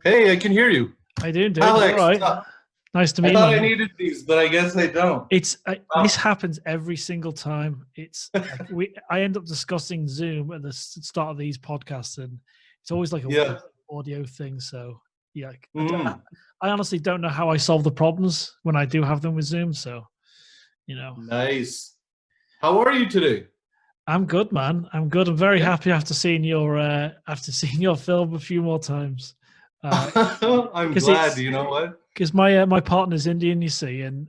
Hey, I can hear you. How you doing, dude? All Alex, right. Nice to I meet thought I you. needed these, but I guess I don't. This Wow. happens every single time. It's like I end up discussing Zoom at the start of these podcasts, and it's always like a Yeah. weird audio thing. So yeah, Mm, I honestly don't know how I solve the problems when I do have them with Zoom. So you know, nice. How are you today? I'm good, man. I'm good. I'm very Yeah. happy after seeing your film a few more times. Uh, I'm because glad. it's You know what? because my partner's Indian, you see, and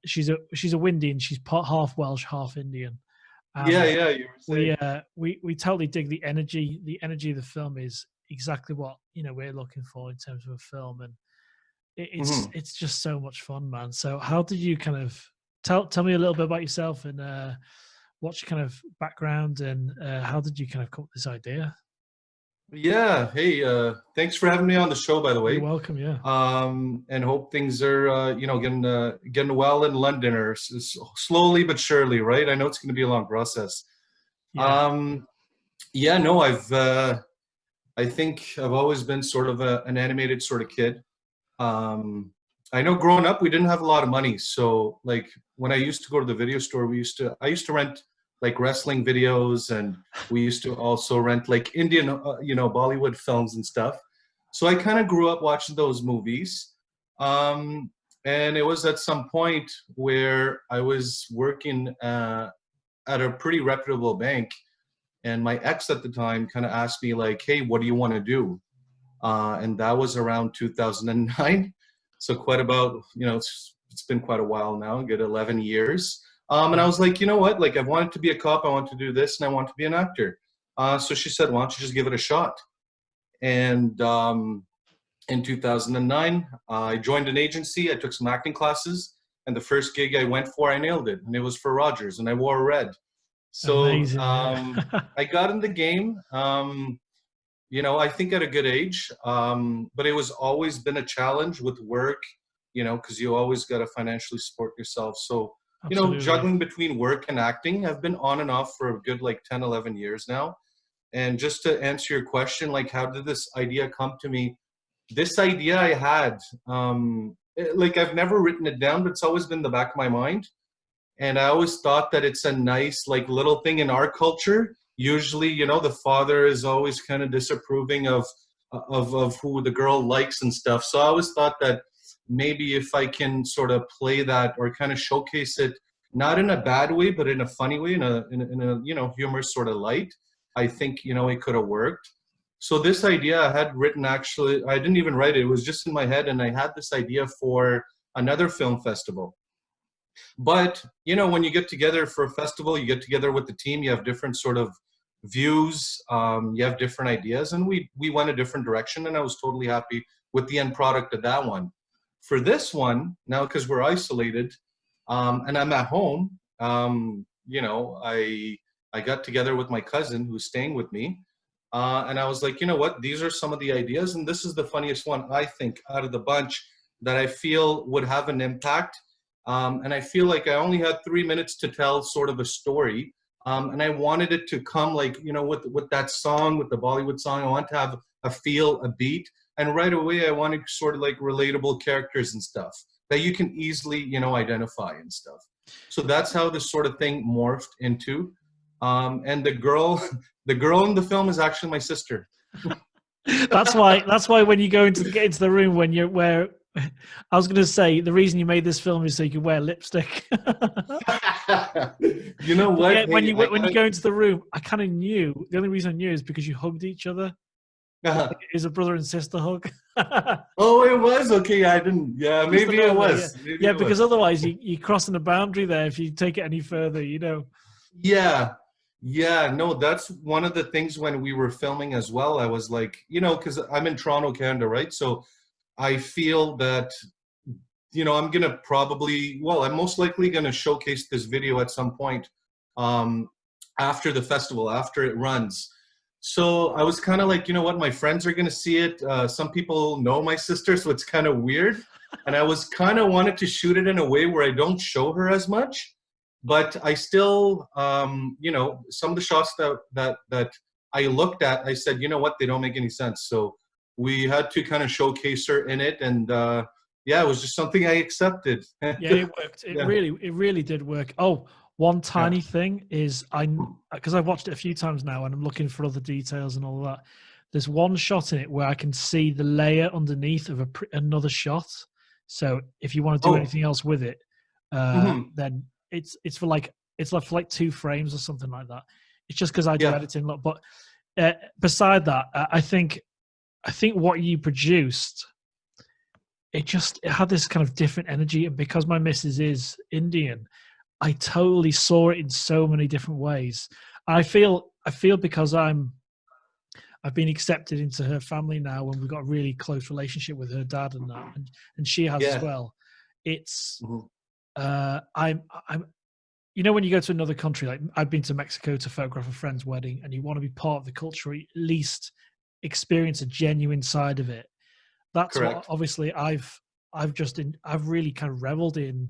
she's a Windy, and she's part half Welsh, half Indian, Yeah, and yeah. You were saying. we totally dig the energy. The energy of the film is exactly what we're looking for in terms of a film, and Mhm. it's just so much fun, man. So how did you kind of tell me a little bit about yourself and what's your kind of background and how did you kind of come up with this idea? Yeah. Hey, thanks for having me on the show, by the You're way. welcome. Yeah. And hope things are, getting well in London, or slowly but surely, right? I know it's going to be a long process. Yeah. Um, yeah. No, I think I've always been sort of an animated sort of kid. Um, I know growing up we didn't have a lot of money, so like when I used to go to the video store, I used to rent like wrestling videos, and we used to also rent like Indian, Bollywood films and stuff. So I kind of grew up watching those movies. Um, and it was at some point where I was working at a pretty reputable bank, and my ex at the time kind of asked me like, "Hey, what do you want to do?" And that was around 2009. So quite about, it's been quite a while now, good 11 years. And I Yeah. was like, you know what? Like, I've wanted to be a cop, I want to do this, and I want to be an actor. So she said, why don't you just give it a shot? And in 2009, I joined an agency. I took some acting classes, and the first gig I went for, I nailed it, and it was for Rogers, and I wore red. So Amazing. Yeah. I got in the game. I think at a good age, but it was always been a challenge with work, because you always got to financially support yourself. So, Absolutely. juggling between work and acting, I've been on and off for a good like 10, 11 years now. And just to answer your question, like, how did this idea come to me? This idea I had, like, I've never written it down, but it's always been in the back of my mind. And I always thought that it's a nice like little thing in our culture. Usually, the father is always kind of disapproving of who the girl likes and stuff. So I always thought that maybe if I can sort of play that or kind of showcase it, not in a bad way, but in a funny way, in a humorous sort of light, I think it could have worked. So this idea I had written, actually, I didn't even write it. It was just in my head, and I had this idea for another film festival. But when you get together for a festival, you get together with the team. You have different sort of views. You have different ideas, and we went a different direction. And I was totally happy with the end product of that one. For this one now, because we're isolated, and I'm at home, I got together with my cousin who's staying with me, and I was like, you know what? These are some of the ideas, and this is the funniest one I think out of the bunch that I feel would have an impact, and I feel like I only had 3 minutes to tell sort of a story. And I wanted it to come like, with that song, with the Bollywood song, I want to have a feel, a beat. And right away, I wanted sort of like relatable characters and stuff that you can easily, identify and stuff. So that's how this sort of thing morphed into. And the girl, the girl in the film is actually my sister. That's why when you get into the room when you're where I was going to say the reason you made this film is so you can wear lipstick. You know But what? yeah, Hey, I when you gotta. go into the room, I kind of knew. The only reason I knew is because you hugged each other. Like it was a brother and sister hug. Oh, it was okay. I didn't. Yeah, Just to maybe it know that, yeah, was. Maybe yeah, it because was. otherwise you're crossing the boundary there if you take it any further. Yeah, yeah. No, that's one of the things when we were filming as well. I was like, because I'm in Toronto, Canada, right? So I feel that, I'm gonna probably, well, I'm most likely gonna showcase this video at some point, um, after the festival, after it runs. So I was kind of like, you know what, my friends are gonna see it. Some people know my sister, so it's kind of weird. And I was kind of wanted to shoot it in a way where I don't show her as much, but I still, some of the shots that I looked at, I said, you know what, they don't make any sense. So we had to kind of showcase her in it, and yeah, it was just something I accepted. Yeah, it worked. Yeah. It really did work. Oh, one Yeah. tiny thing is because I've watched it a few times now, and I'm looking for other details and all that. There's one shot in it where I can see the layer underneath of another shot. So if you want to do Oh. anything else with it, then it's for like 2 frames or something like that. It's just because I do Yeah. editing a lot. But beside that, I think what you produced, it had this kind of different energy, and because my missus is Indian, I totally saw it in so many different ways. I feel because I've been accepted into her family now, and we've got a really close relationship with her dad and that, and she has as Yeah. well. It's I'm you know, when you go to another country, like I've been to Mexico to photograph a friend's wedding, and you want to be part of the culture, or at least experience a genuine side of it. That's what Correct. obviously I've really kind of reveled in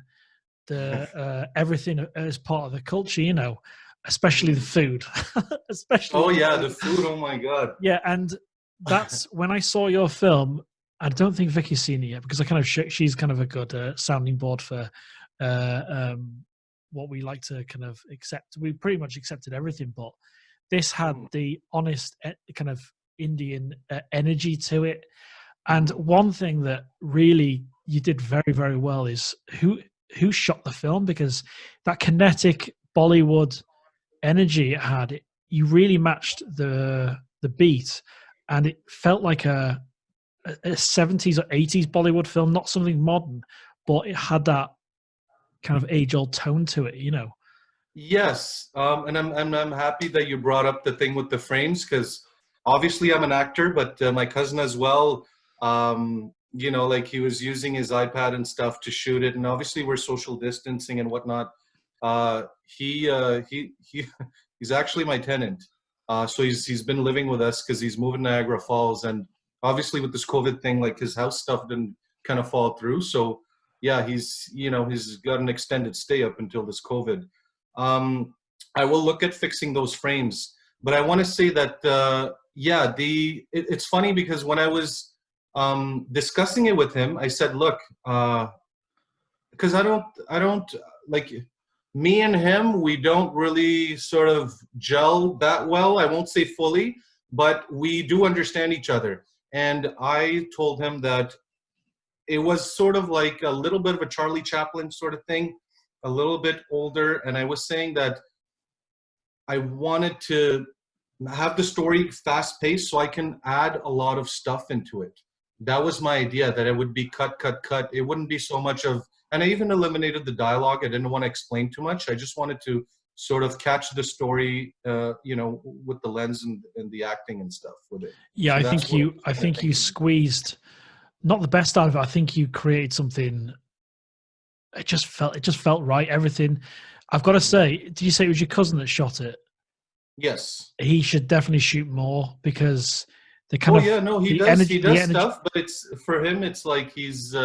the everything as part of the culture, you know, especially the food. Especially Oh the yeah, the food. food. Oh my god. Yeah, and that's when I saw your film. I don't think Vicky's seen it yet, because I kind of she's kind of a good sounding board for uh, um, what we like to kind of accept. We pretty much accepted everything, but this had the honest kind of Indian energy to it. And one thing that really you did very, very well is who shot the film, because that kinetic Bollywood energy it had, you really matched the beat, and it felt like a 70s or 80s Bollywood film, not something modern, but it had that kind of age-old tone to it, you know. Yes, and I'm happy that you brought up the thing with the frames, because obviously I'm an actor, but my cousin as well. You know, like he was using his iPad and stuff to shoot it, and obviously we're social distancing and whatnot. He he's actually my tenant, so he's been living with us because he's moving to Niagara Falls, and obviously with this COVID thing, like his house stuff didn't kind of fall through. So yeah, he's got an extended stay up until this COVID. um, I will look at fixing those frames. But I want to say that, yeah, it's funny because when I was discussing it with him, I said, look, because I don't like me and him, we don't really sort of gel that well. I won't say fully, but we do understand each other. And I told him that it was sort of like a little bit of a Charlie Chaplin sort of thing, a little bit older. And I was saying that I wanted to have the story fast paced so I can add a lot of stuff into it. That was my idea, that it would be cut, cut, cut. It wouldn't be so much of, and I even eliminated the dialogue. I didn't want to explain too much. I just wanted to sort of catch the story, you know, with the lens and the acting and stuff with it. Yeah, So I that's think what I you was I kind of think you thinking. squeezed not the best out of it. I think you created something. It just felt right. Everything. I've got to say, did you say it was your cousin that shot it? Yes. He should definitely shoot more, because the kind Oh of yeah, no, he the does. He energy, the does energy. stuff, but it's for him. It's like he's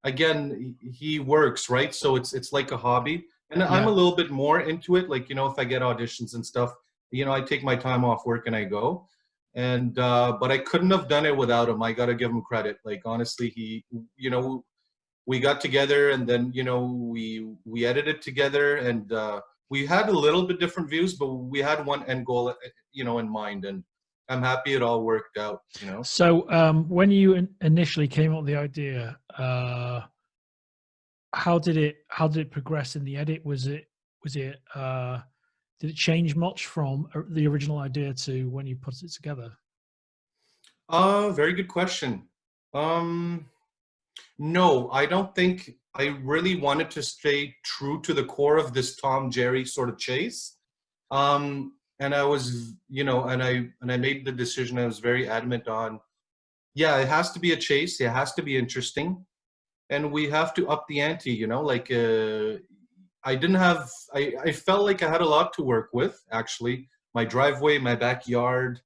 again, he works, right? So it's like a hobby, and I'm a Yeah. little bit more into it. Like, you know, if I get auditions and stuff, you know, I take my time off work and I go. And but I couldn't have done it without him. I got to give him credit. Like honestly, he, you know, we got together and then, you know, we edited together, and we had a little bit different views, but we had one end goal, you know, in mind, and I'm happy it all worked out, you know. So when you initially came up with the idea, how did it progress in the edit? Was it did it change much from the original idea to when you put it together? Very good question. um no, I don't think. I really wanted to stay true to the core of this Tom Jerry sort of chase. And I was, you know, and I made the decision. I was very adamant on, yeah, it has to be a chase, it has to be interesting, and we have to up the ante, you know. Like I didn't have I felt like I had a lot to work with, actually. My driveway, my backyard.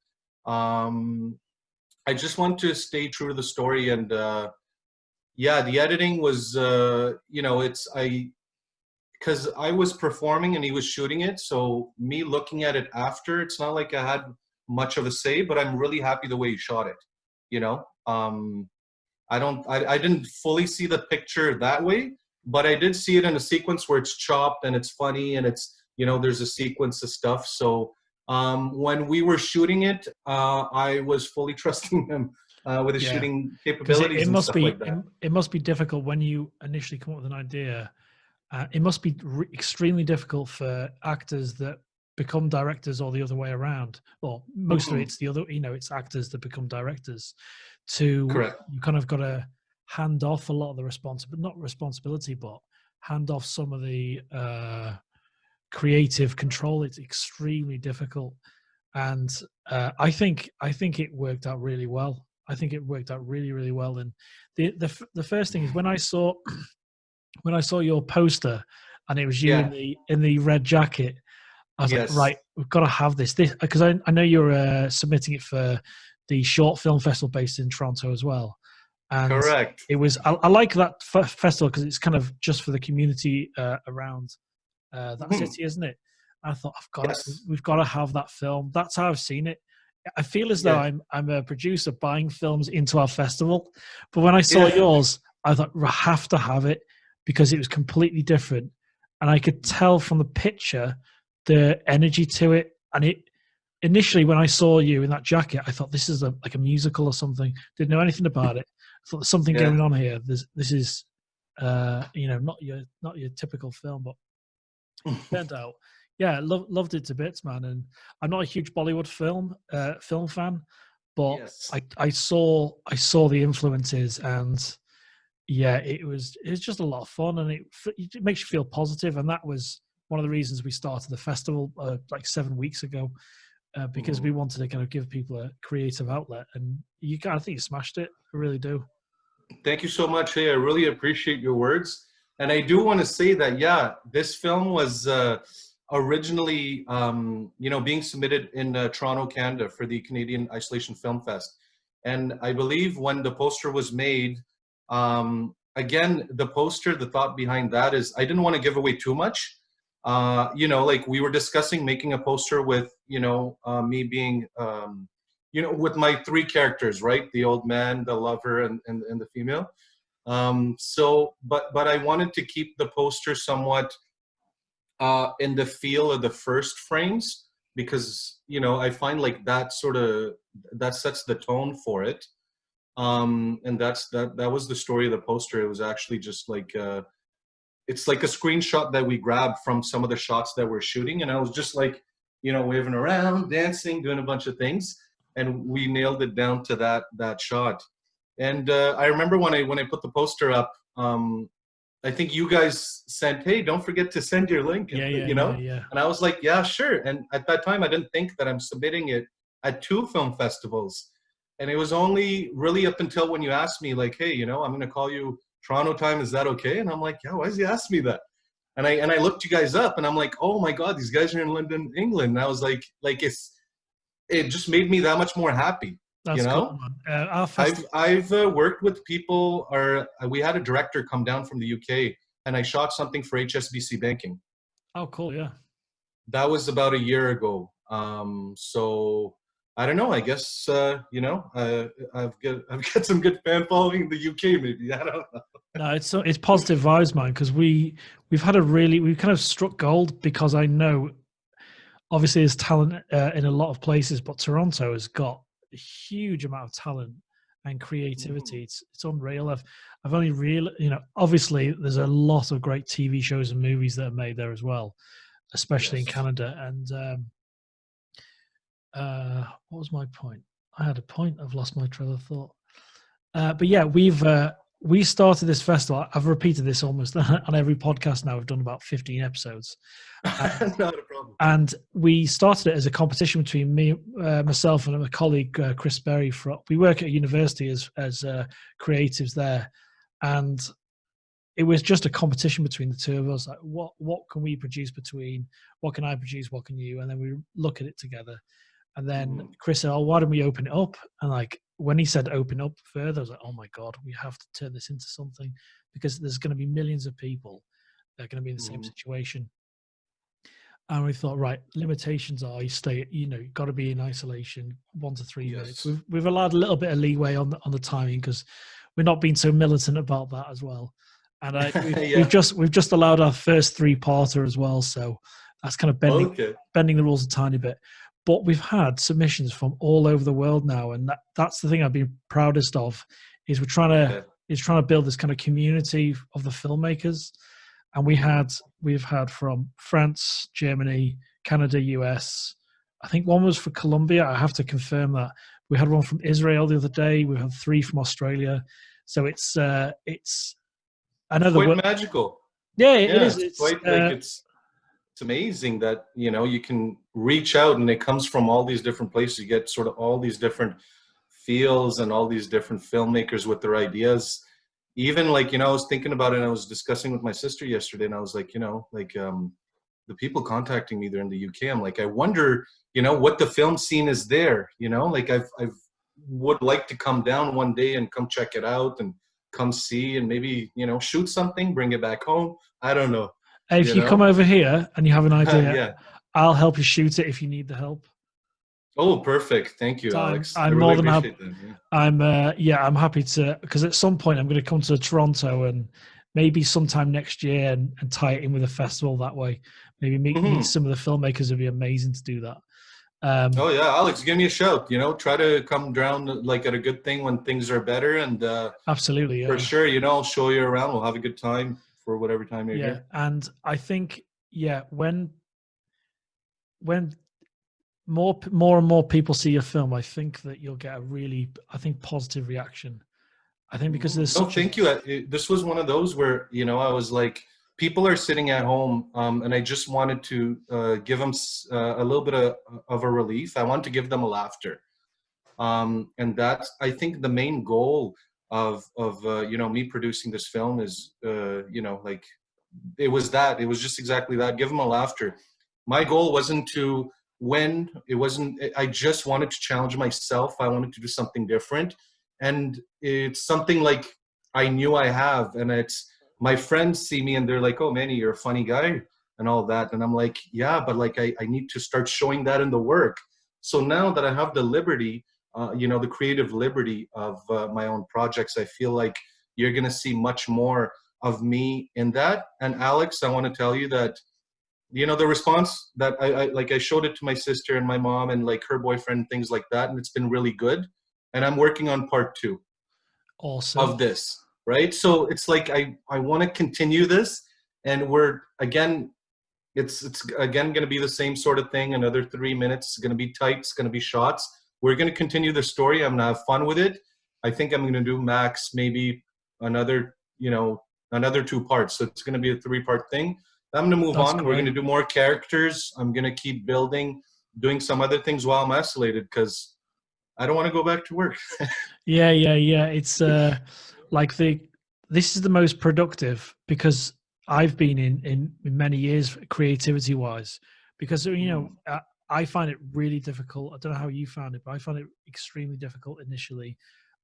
um I just want to stay true to the story. And yeah, the editing was, you know, it's I because I was performing and he was shooting it, so me looking at it after, it's not like I had much of a say, but I'm really happy the way he shot it. you know. I didn't fully see the picture that way, but I did see it in a sequence where it's chopped and it's funny and it's, there's a sequence of stuff. So when we were shooting it, I was fully trusting him with his Yeah, shooting because it, capabilities it and must stuff be like that. it must be difficult when you initially come up with an idea. It must be extremely difficult for actors that become directors or the other way around. Well, mostly Mhm. it's the other, it's actors that become directors. To Correct. You kind of got to hand off a lot of the responsibility, not responsibility, but hand off some of the creative control. It's extremely difficult, and I think it worked out really well. I think it worked out really, really well. And the first thing is when I saw your poster and it was you Yeah. in the red jacket, I was like, Yes. right, we've got to have this because I know you're submitting it for the short film festival based in Toronto as well, and Correct. it was I like that festival because it's kind of just for the community around that Mhm. city, isn't it? I thought Yes. we've got to have that film. That's how I've seen it. I feel as though Yeah. I'm a producer buying films into our festival, but when I saw Yeah. yours, I thought we have to have it because it was completely different, and I could tell from the picture the energy to it. And it initially, when I saw you in that jacket, I thought this is like a musical or something. Didn't know anything about it. I thought there's something Yeah. going on here. This is not your typical film, but turned out, yeah, loved it to bits, man. And I'm not a huge Bollywood film fan, but Yes. I saw the influences, and yeah, it's just a lot of fun, and it makes you feel positive. And that was one of the reasons we started the festival like 7 weeks ago, because Mhm. we wanted to kind of give people a creative outlet. And I think you smashed it. I really do. Thank you so much. Hey, I really appreciate your words. And I do want to say that, yeah, this film was originally, being submitted in Toronto, Canada for the Canadian Isolation Film Fest. And I believe when the poster was made, again, the poster, the thought behind that is I didn't want to give away too much. Like we were discussing making a poster with, me being, with my three characters, right? The old man, the lover, and the female. But I wanted to keep the poster somewhat in the feel of the first frames because I find like that sets the tone for it. And that was the story of the poster. It was actually just like it's like a screenshot that we grabbed from some of the shots that we're shooting, and I was just like, waving around, dancing, doing a bunch of things, and we nailed it down to that shot. And I remember when I put the poster up, I think you guys sent, "Hey, don't forget to send your link," Yeah, yeah, yeah, yeah. and I was like, "Yeah, sure." And at that time, I didn't think that I'm submitting it at two film festivals, and it was only really up until when you asked me, like, "Hey, I'm going to call you Toronto time. Is that okay?" And I'm like, "Yeah, why does he ask me that?" And I looked you guys up, and I'm like, "Oh my God, these guys are in London, England." And I was like it just made me that much more happy, you That's cool, know. man. Our I've festival. I've worked with people, or we had a director come down from the UK, and I shot something for HSBC Banking. Oh, cool. Yeah. That was about a year ago. So I don't know. I guess I've got some good fan following in the UK. Maybe I don't know. No, it's positive vibes, man. Because we've kind of struck gold because I know obviously there's talent in a lot of places, but Toronto has got a huge amount of talent and Mhm. creativity. It's unreal. I've only real obviously there's a lot of great TV shows and movies that are made there as well, especially in Yes. Canada. And what was my point? I had a point. I've lost my trail of thought. But yeah, we started this festival. I've repeated this almost on every podcast now. We've done about 15 episodes, and Not a problem. we started it as a competition between myself, and a colleague, Chris Berry. We work at a university as creatives there, and it was just a competition between the two of us. Like, what can we produce between? What can I produce? What can you? And then we look at it together. And then Mhm. Chris said, "Oh, why don't we open it up?" And like when he said open up further, I was like, "Oh my god, we have to turn this into something because there's going to be millions of people that are going to be in the same Mhm. situation." And we thought, right, limitations are you stay, you've got to be in isolation 1 to 3 minutes. Yes. We've allowed a little bit of leeway on the timing because we're not being so militant about that as well. And we've Yeah. just allowed our first 3-parter as well, so that's kind of Okay. bending the rules a tiny bit. But we've had submissions from all over the world now, and that's the thing I've been proudest of is Okay. trying to build this kind of community of the filmmakers. And we've had from France, Germany, Canada, US. I think one was for Colombia. I have to confirm that. We had one from Israel the other day. We had 3 from Australia. So it's I know Quite magical. yeah, it Yeah, is. it's quite like it's amazing that you can reach out and it comes from all these different places. You get sort of all these different feels and all these different filmmakers with their ideas. Even like I was thinking about it and I was discussing with my sister yesterday and I was like the people contacting me there in the UK, I'm like, I wonder what the film scene is there. Like I've would like to come down one day and come check it out and come see and maybe shoot something, bring it back home. I don't know. If you come over here and you have an idea, Yeah. I'll help you shoot it if you need the help. Oh, perfect. Thank you, So Alex. I I'm really more than happy. appreciate that. I'm happy to, because at some point I'm going to come to Toronto and maybe sometime next year and tie it in with a festival that way. Maybe meet some of the filmmakers. Would be amazing to do that. Oh yeah, Alex, give me a shout. Try to come down like at a good thing when things are better, and absolutely, yeah, for sure. I'll show you around. We'll have a good time for whatever time you're here. And I think when more and more people see your film, I think that you'll get a really, positive reaction. I think because there's thank you. This was one of those where I was like, people are sitting at home, and I just wanted to give them a little bit of a relief. I want to give them a laughter, and that's, I think, the main goal of me producing this film is like it was just exactly that. Give them a laughter. My goal wasn't to win. It wasn't. I just wanted to challenge myself. I wanted to do something different, and it's something like I knew I have, and it's my friends see me and they're like, "Oh, Manny, you're a funny guy," and all that, and I'm like, "Yeah, but like I need to start showing that in the work." So now that I have the liberty, the creative liberty of my own projects, I feel like you're gonna see much more of me in that. And Alex, I want to tell you that the response that I showed it to my sister and my mom and like her boyfriend, things like that, and it's been really good. And I'm working on part 2 of this, right? So it's like I want to continue this, and we're again, it's again going to be the same sort of thing. Another 3 minutes. It's going to be tight. It's going to be shots. We're going to continue the story. I'm going to have fun with it. I think I'm going to do max maybe another 2 parts. So it's going to be a 3-part thing. I'm going to move on. Great. We're going to do more characters. I'm going to keep building, doing some other things while I'm isolated because I don't want to go back to work. Yeah. It's this is the most productive because I've been in many years creativity wise because I find it really difficult. I don't know how you found it, but I found it extremely difficult initially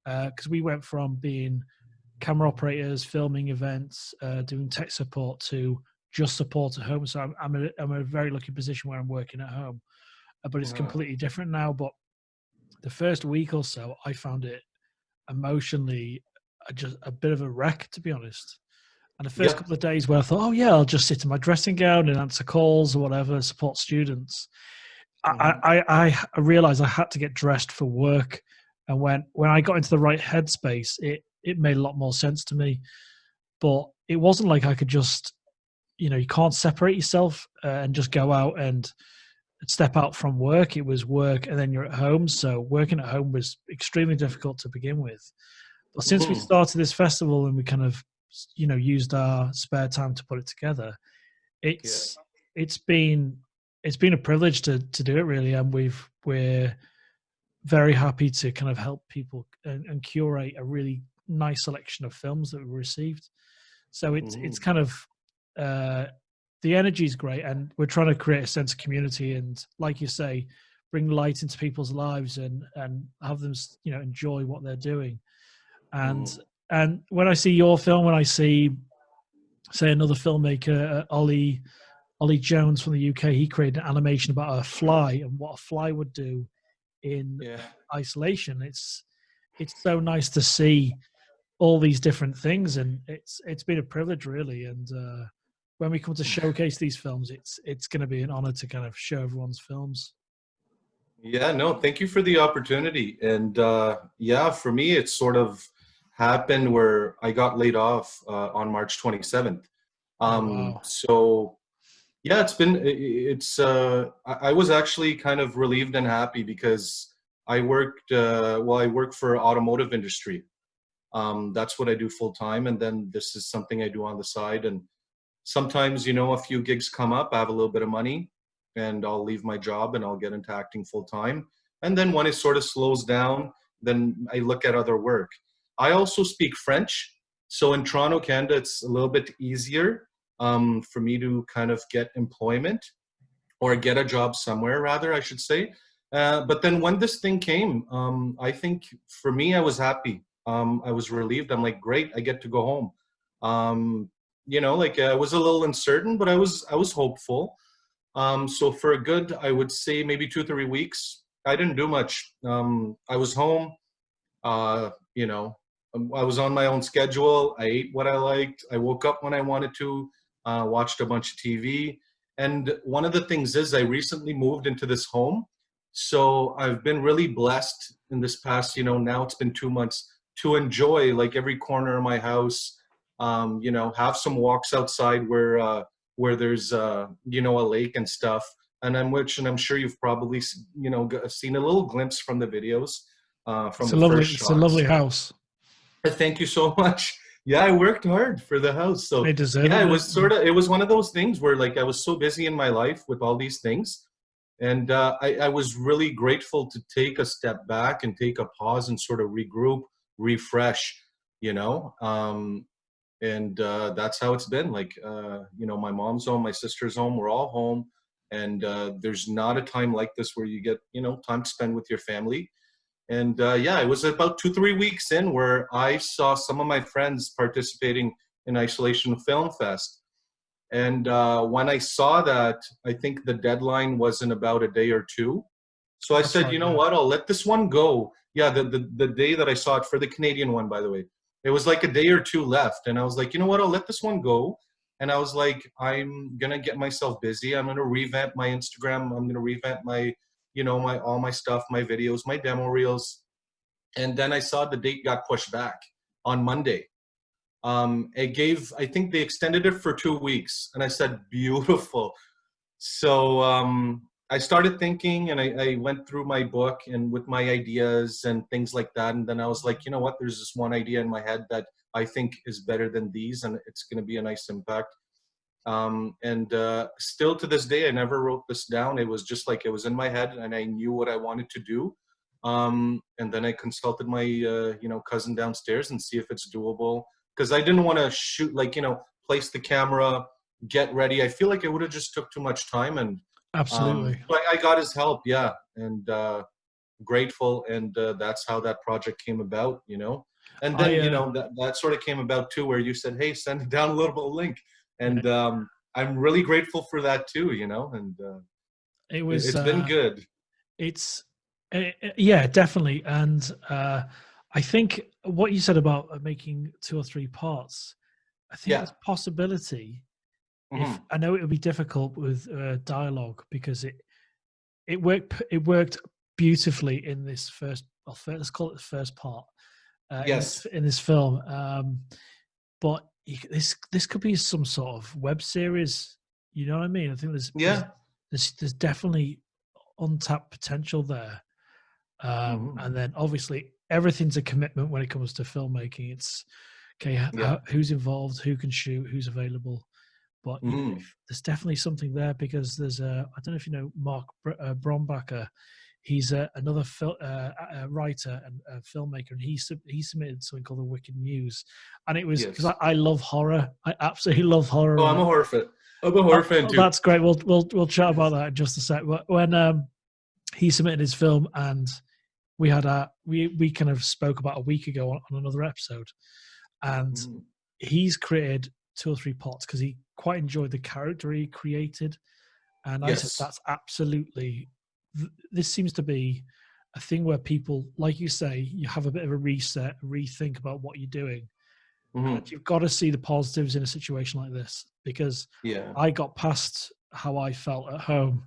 because we went from being camera operators, filming events, doing tech support to just support at home. So I'm in a very lucky position where I'm working at home, but it's completely different now. But the first week or so, I found it emotionally just a bit of a wreck, to be honest. And the first couple of days where I thought, oh yeah, I'll just sit in my dressing gown and answer calls or whatever, support students. I realized I had to get dressed for work. And when I got into the right headspace, it made a lot more sense to me. But it wasn't like I could just, you can't separate yourself and just go out and step out from work. It was work and then you're at home. So working at home was extremely difficult to begin with. But since we started this festival and we kind of, used our spare time to put it together, it's been a privilege to do it really. And we're very happy to kind of help people and curate a really nice selection of films that we received. So it's kind of the energy is great, and we're trying to create a sense of community and, like you say, bring light into people's lives and have them enjoy what they're doing. And when I see your film, when I see, say, another filmmaker, Ollie Ollie Jones from the UK, he created an animation about a fly and what a fly would do in Yeah. isolation. It's so nice to see all these different things, and it's been a privilege, really. And when we come to showcase these films, it's going to be an honor to kind of show everyone's films. Yeah, no, thank you for the opportunity. And yeah, for me, it sort of happened where I got laid off on March 27th. Oh, wow. So yeah, I was actually kind of relieved and happy because I worked, I work for automotive industry. That's what I do full time. And then this is something I do on the side. And sometimes, a few gigs come up, I have a little bit of money and I'll leave my job and I'll get into acting full time. And then when it sort of slows down, then I look at other work. I also speak French. So in Toronto, Canada, it's a little bit easier for me to kind of get employment or get a job somewhere, rather, I should say. But then when this thing came, I think for me, I was happy. I was relieved. I'm like, great, I get to go home. I was a little uncertain, but I was hopeful. So for a good, I would say maybe 2-3 weeks, I didn't do much. I was home, uh, you know, I was on my own schedule. I ate what I liked. I woke up when I wanted to, watched a bunch of TV. And one of the things is I recently moved into this home. So I've been really blessed in this past, now it's been 2 months to enjoy like every corner of my house, have some walks outside where there's a lake and stuff, and I'm sure you've probably seen a little glimpse from the videos from the first It's a lovely shots. house. Thank you so much. Yeah, I worked hard for the house, so They deserve yeah, it. it was one of those things where like I was so busy in my life with all these things, and I was really grateful to take a step back and take a pause and sort of regroup, refresh, you know. And that's how it's been. Like, my mom's home, my sister's home, we're all home, and there's not a time like this where you get, time to spend with your family. And yeah, it was about 2-3 weeks in where I saw some of my friends participating in Isolation Film Fest. And when I saw that, I think the deadline was in about a day or two. So I That's said, right, you know yeah. what, I'll let this one go. Yeah, the day that I saw it for the Canadian one, by the way, it was like a day or two left. And I was like, you know what, I'll let this one go. And I was like, I'm going to get myself busy. I'm going to revamp my Instagram. I'm going to revamp my, all my stuff, my videos, my demo reels. And then I saw the date got pushed back on Monday. I think they extended it for 2 weeks. And I said, beautiful. So I started thinking, and I went through my book and with my ideas and things like that. And then I was like, you know what, there's this one idea in my head that I think is better than these, and it's going to be a nice impact. And still to this day, I never wrote this down. It was just like it was in my head and I knew what I wanted to do. And then I consulted my, cousin downstairs and see if it's doable. Because I didn't want to shoot, place the camera, get ready. I feel like it would have just took too much time. And Absolutely. so I got his help, yeah. And grateful. And that's how that project came about, And then, that sort of came about too, where you said, hey, send down a little link. And I'm really grateful for that too, and it's been good. It's yeah, definitely. And I think what you said about making 2 or 3 parts, I think Yeah. there's possibility. Mm-hmm. If I know it would be difficult with dialogue because it worked beautifully in this let's call it the first part. Yes. In this film. But this could be some sort of web series. You know what I mean? I think there's definitely untapped potential there. And then obviously everything's a commitment when it comes to filmmaking. It's okay, who's involved, who can shoot, who's available. But there's definitely something there because there's I don't know if you know Mark Brombacher. He's another writer and a filmmaker, and he submitted something called the Wicked Muse, and it was because I love horror. I absolutely love horror. Oh, I'm a horror fan. I'm a horror fan too. That's great. We'll chat about that in just a sec. But when he submitted his film, and we had we kind of spoke about a week ago on another episode, and he's created 2 or 3 pots because he quite enjoyed the character he created. And I said, Yes. that's absolutely, this seems to be a thing where people, like you say, you have a bit of a reset, rethink about what you're doing. Hmm. And you've got to see the positives in a situation like this, because Yeah. I got past how I felt at home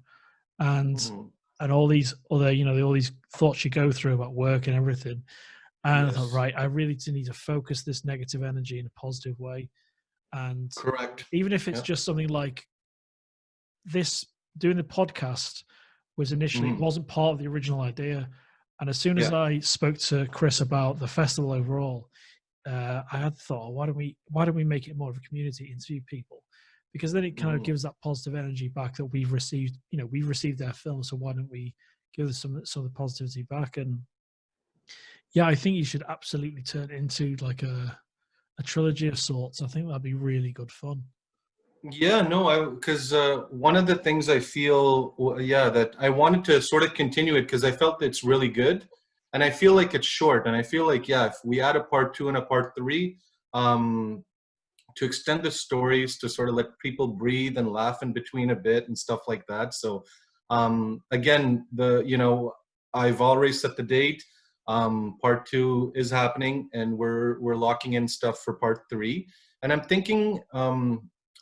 and Hmm. all these other, all these thoughts you go through about work and everything. And I thought, Yes. right, I really do need to focus this negative energy in a positive way. And Correct. even if it's Yeah. just something like this, doing the podcast was initially, it Hmm. wasn't part of the original idea. And as soon as Yeah. I spoke to Chris about the festival overall, I had thought, why don't we make it more of a community, interview people, because then it kind of Hmm. gives that positive energy back that we've received. We've received their film, so why don't we give us some of the positivity back? And yeah, I think you should absolutely turn it into like a trilogy of sorts. I think that'd be really good fun. Yeah, no, because one of the things I feel, yeah, that I wanted to sort of continue it because I felt it's really good, and I feel like it's short, and I feel like, yeah, if we add a part 2 and a part 3, um, to extend the stories, to sort of let people breathe and laugh in between a bit and stuff like that. So, again, I've already set the date. Part 2 is happening, and we're locking in stuff for part 3. And I'm thinking,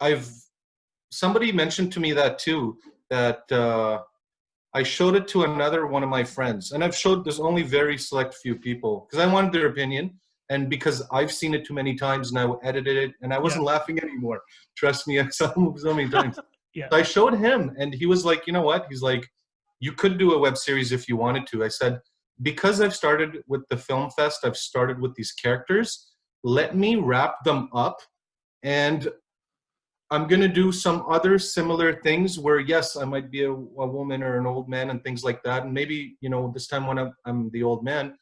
I've somebody mentioned to me that too, that I showed it to another one of my friends, and I've showed this only very select few people because I wanted their opinion, and because I've seen it too many times and I edited it and I Yeah. wasn't laughing anymore. Trust me, so many times. Yeah. So I showed him, and he was like, you know what? He's like, you could do a web series if you wanted to. I said, because I've started with the film fest, I've started with these characters. Let me wrap them up, and I'm going to do some other similar things where, yes, I might be a woman or an old man and things like that. And maybe, this time when I'm the old man,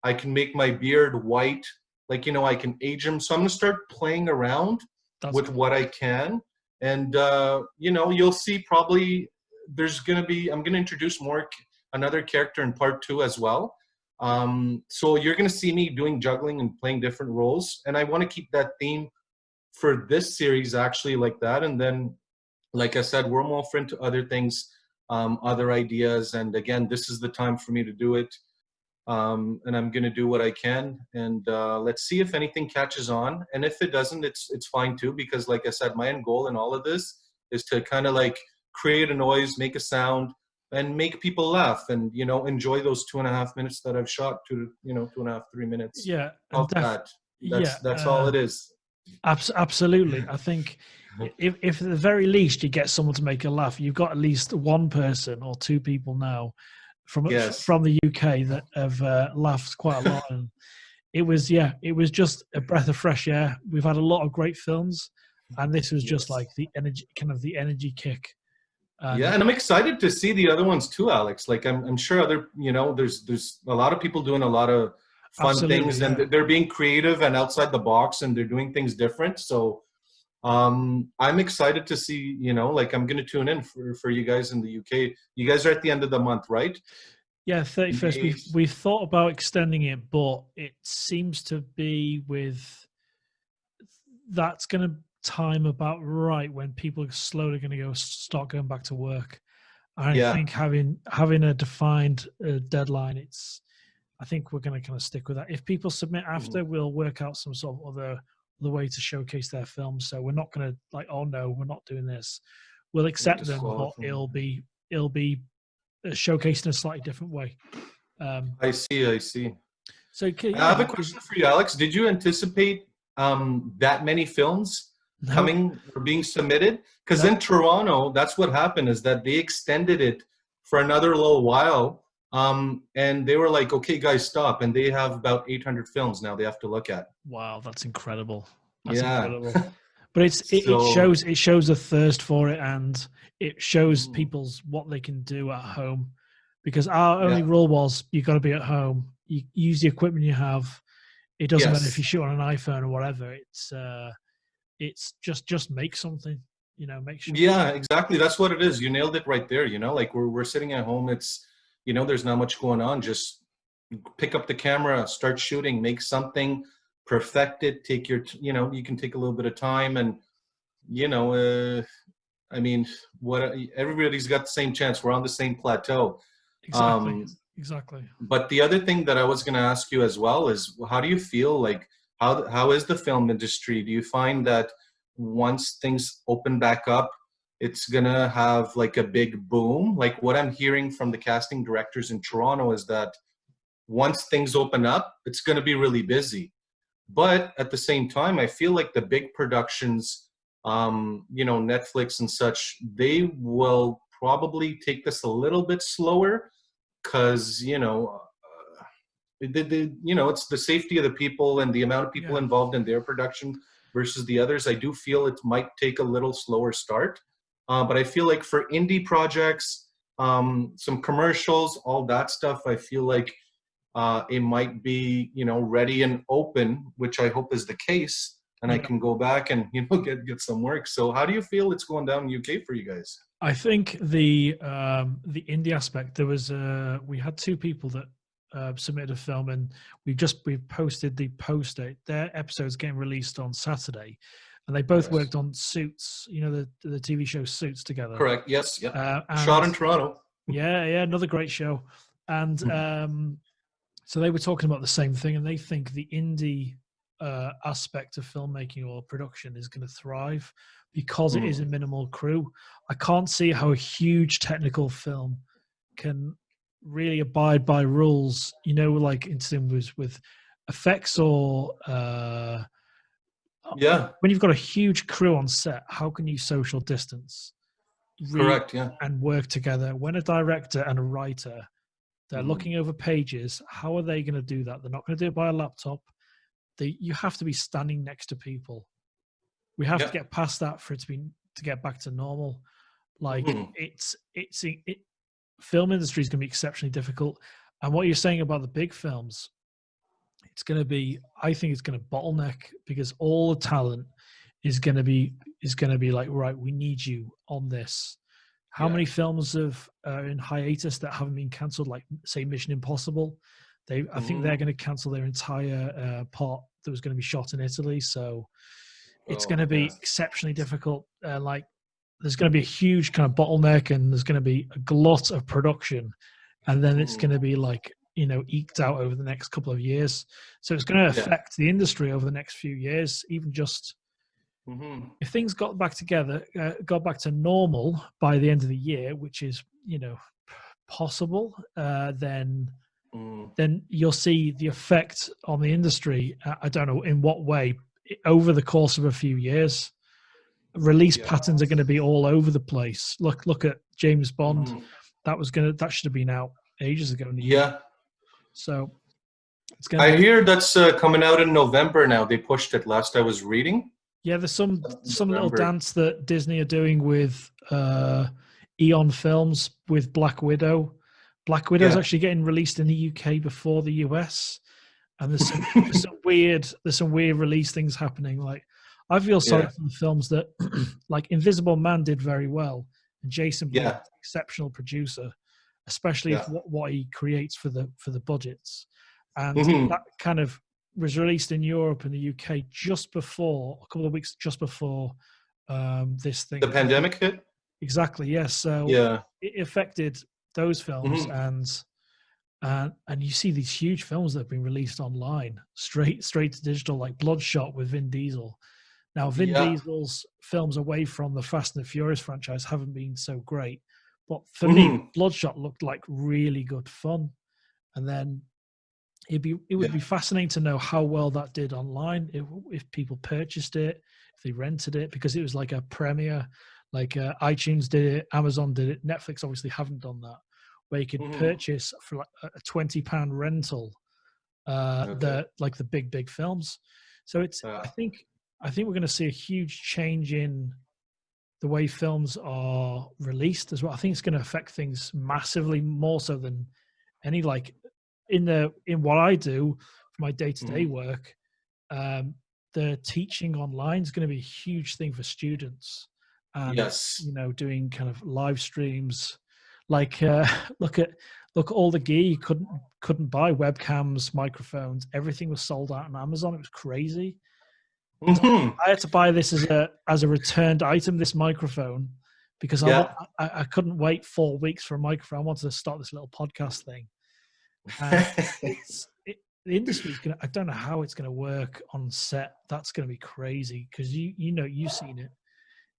I can make my beard white. Like, I can age him. So I'm going to start playing around That's with cool. what I can. And, you'll see probably I'm going to introduce another character in part 2 as well. So you're going to see me doing juggling and playing different roles. And I want to keep that theme for this series actually like that. And then, like I said, we're more open to other things, other ideas. And again, this is the time for me to do it. And I'm going to do what I can. And let's see if anything catches on. And if it doesn't, it's fine too, because like I said, my end goal in all of this is to kind of like create a noise, make a sound, and make people laugh and, enjoy those 2.5 minutes that I've shot to, 2.5, 3 minutes Yeah. And of that. yeah. That's all it is. Absolutely. I think if at the very least you get someone to make a laugh, you've got at least one person or 2 people now Yes. from the UK that have laughed quite a lot. And it was just a breath of fresh air. We've had a lot of great films, and this was just Yes. like the energy kick. Yeah, And and I'm excited to see the other ones too, Alex. Like I'm sure other, there's a lot of people doing a lot of fun absolutely, things, and yeah. they're being creative and outside the box, and they're doing things different. So I'm excited to see, like I'm going to tune in for you guys in the UK. You guys are at the end of the month, right? Yeah, 31st. May. We've thought about extending it, but it seems to be that's going to time about right when people are slowly going to start going back to work. I Yeah. think having a defined deadline, I think we're going to kind of stick with that. If people submit Mhm. after, we'll work out some sort of other way to showcase their films. So we're not going to like, oh no, we're not doing this. We'll accept them, but Disqualifying. it'll be showcased in a slightly different way. I see. I see. So I yeah, have a question for you, Alex. Did you anticipate that many films no, coming or being submitted? Because no, in Toronto, that's what happened, is that they extended it for another little while. And they were like, okay, guys, stop. And they have about 800 films now they have to look at. wow, that's incredible. That's Yeah. incredible. But So, it shows a thirst for it, and it shows mhm, people's what they can do at home. Because our only yeah. rule was you got to be at home. You use the equipment you have. It doesn't matter if you Yes. shoot on an iPhone or whatever. It's just make something. Make sure. Yeah, exactly. That's what it is. You nailed it right there. Like we're sitting at home. It's, there's not much going on. Just pick up the camera, start shooting, make something, perfect it. Take your, you can take a little bit of time, and you know, I mean, what everybody's got the same chance. We're on the same plateau. Exactly. Um, Exactly. but the other thing that I was going to ask you as well is, how do you feel like how is the film industry? Do you find that once things open back up, it's gonna have like a big boom? Like what I'm hearing from the casting directors in Toronto is that once things open up, it's gonna be really busy. But at the same time, I feel like the big productions, you know, Netflix and such, they will probably take this a little bit slower because, you know, it's the safety of the people and the amount of people Yeah. involved in their production versus the others. I do feel it might take a little slower start. But I feel like for indie projects, some commercials, all that stuff, I feel like it might be, you know, ready and open, which I hope is the case, and I Yeah. can go back and, you know, get some work. So how do you feel it's going down in UK for you guys? I think the indie aspect, there was we had two people that submitted a film, and we've posted the poster. Their episode's getting released on Saturday, and they both Yes. worked on Suits, you know, the TV show Suits together. Correct. Yes. Yeah. Shot And in Toronto. yeah, another great show. And so they were talking about the same thing, and they think the indie aspect of filmmaking or production is going to thrive because it is a minimal crew. I can't see how a huge technical film can really abide by rules, you know, like in terms with effects or Yeah. when you've got a huge crew on set, how can you social distance really Correct. Yeah. and work together? When a director and a writer, they're looking over pages, how are they going to do that? They're not going to do it by a laptop. You have to be standing next to people. We have to Yeah. get past that for it to get back to normal. Like film industry is going to be exceptionally difficult. And what you're saying about the big films, it's going to be, I think it's going to bottleneck because all the talent is going to be like, right, we need you on this. How Yeah. many films have in hiatus that haven't been cancelled? Like say Mission Impossible, I think they're going to cancel their entire part that was going to be shot in Italy. So it's going Oh, to be yes. exceptionally difficult. Like there's going to be a huge kind of bottleneck, and there's going to be a glut of production, and then it's going to be like, you know, eked out over the next couple of years. So it's going to Yeah. affect the industry over the next few years. Even just if things got back together, got back to normal by the end of the year, which is, you know, possible, then you'll see the effect on the industry. I don't know in what way over the course of a few years. Release Yeah. patterns are going to be all over the place. Look at James Bond. That should have been out ages ago in the UK. Yeah. So it's going to I be, hear that's coming out in November now. They pushed it last I was reading. yeah. There's some little November. dance that Disney are doing with Eon Films with Black Widow. Black Widow is Yeah. actually getting released in the UK before the US, and there's some weird release things happening. Like I feel sorry Yeah. for the films that like Invisible Man did very well, and Jason Blum is Yeah. an exceptional producer, especially if Yeah. what he creates for the budgets, and Mhm. that kind of was released in Europe and the UK just before a couple of weeks just before this The thing. pandemic hit. Exactly, yes. So Yeah. it affected those films, and you see these huge films that have been released online, straight to digital, like Bloodshot with Vin Diesel. Now, Vin Yeah. Diesel's films away from the Fast and the Furious franchise haven't been so great, but for me, Bloodshot looked like really good fun. And then it would Yeah. be fascinating to know how well that did online, if people purchased it, if they rented it, because it was like a premiere. Like iTunes did it, Amazon did it, Netflix obviously haven't done that, where you could purchase for like a £20 rental Okay. the big films. So it's I think we're going to see a huge change in the way films are released as well. I think it's going to affect things massively more so than any, like in what I do for my day-to-day work. The teaching online is going to be a huge thing for students, and Yes. you know, doing kind of live streams. Like look at all the gear you couldn't buy, webcams, microphones, everything was sold out on Amazon. It was crazy. Hmm. I had to buy this as a returned item, this microphone, because Yeah. I couldn't wait 4 weeks for a microphone. I wanted to start this little podcast thing, and the industry is gonna. I don't know how it's gonna work on set. That's gonna be crazy because you've seen it.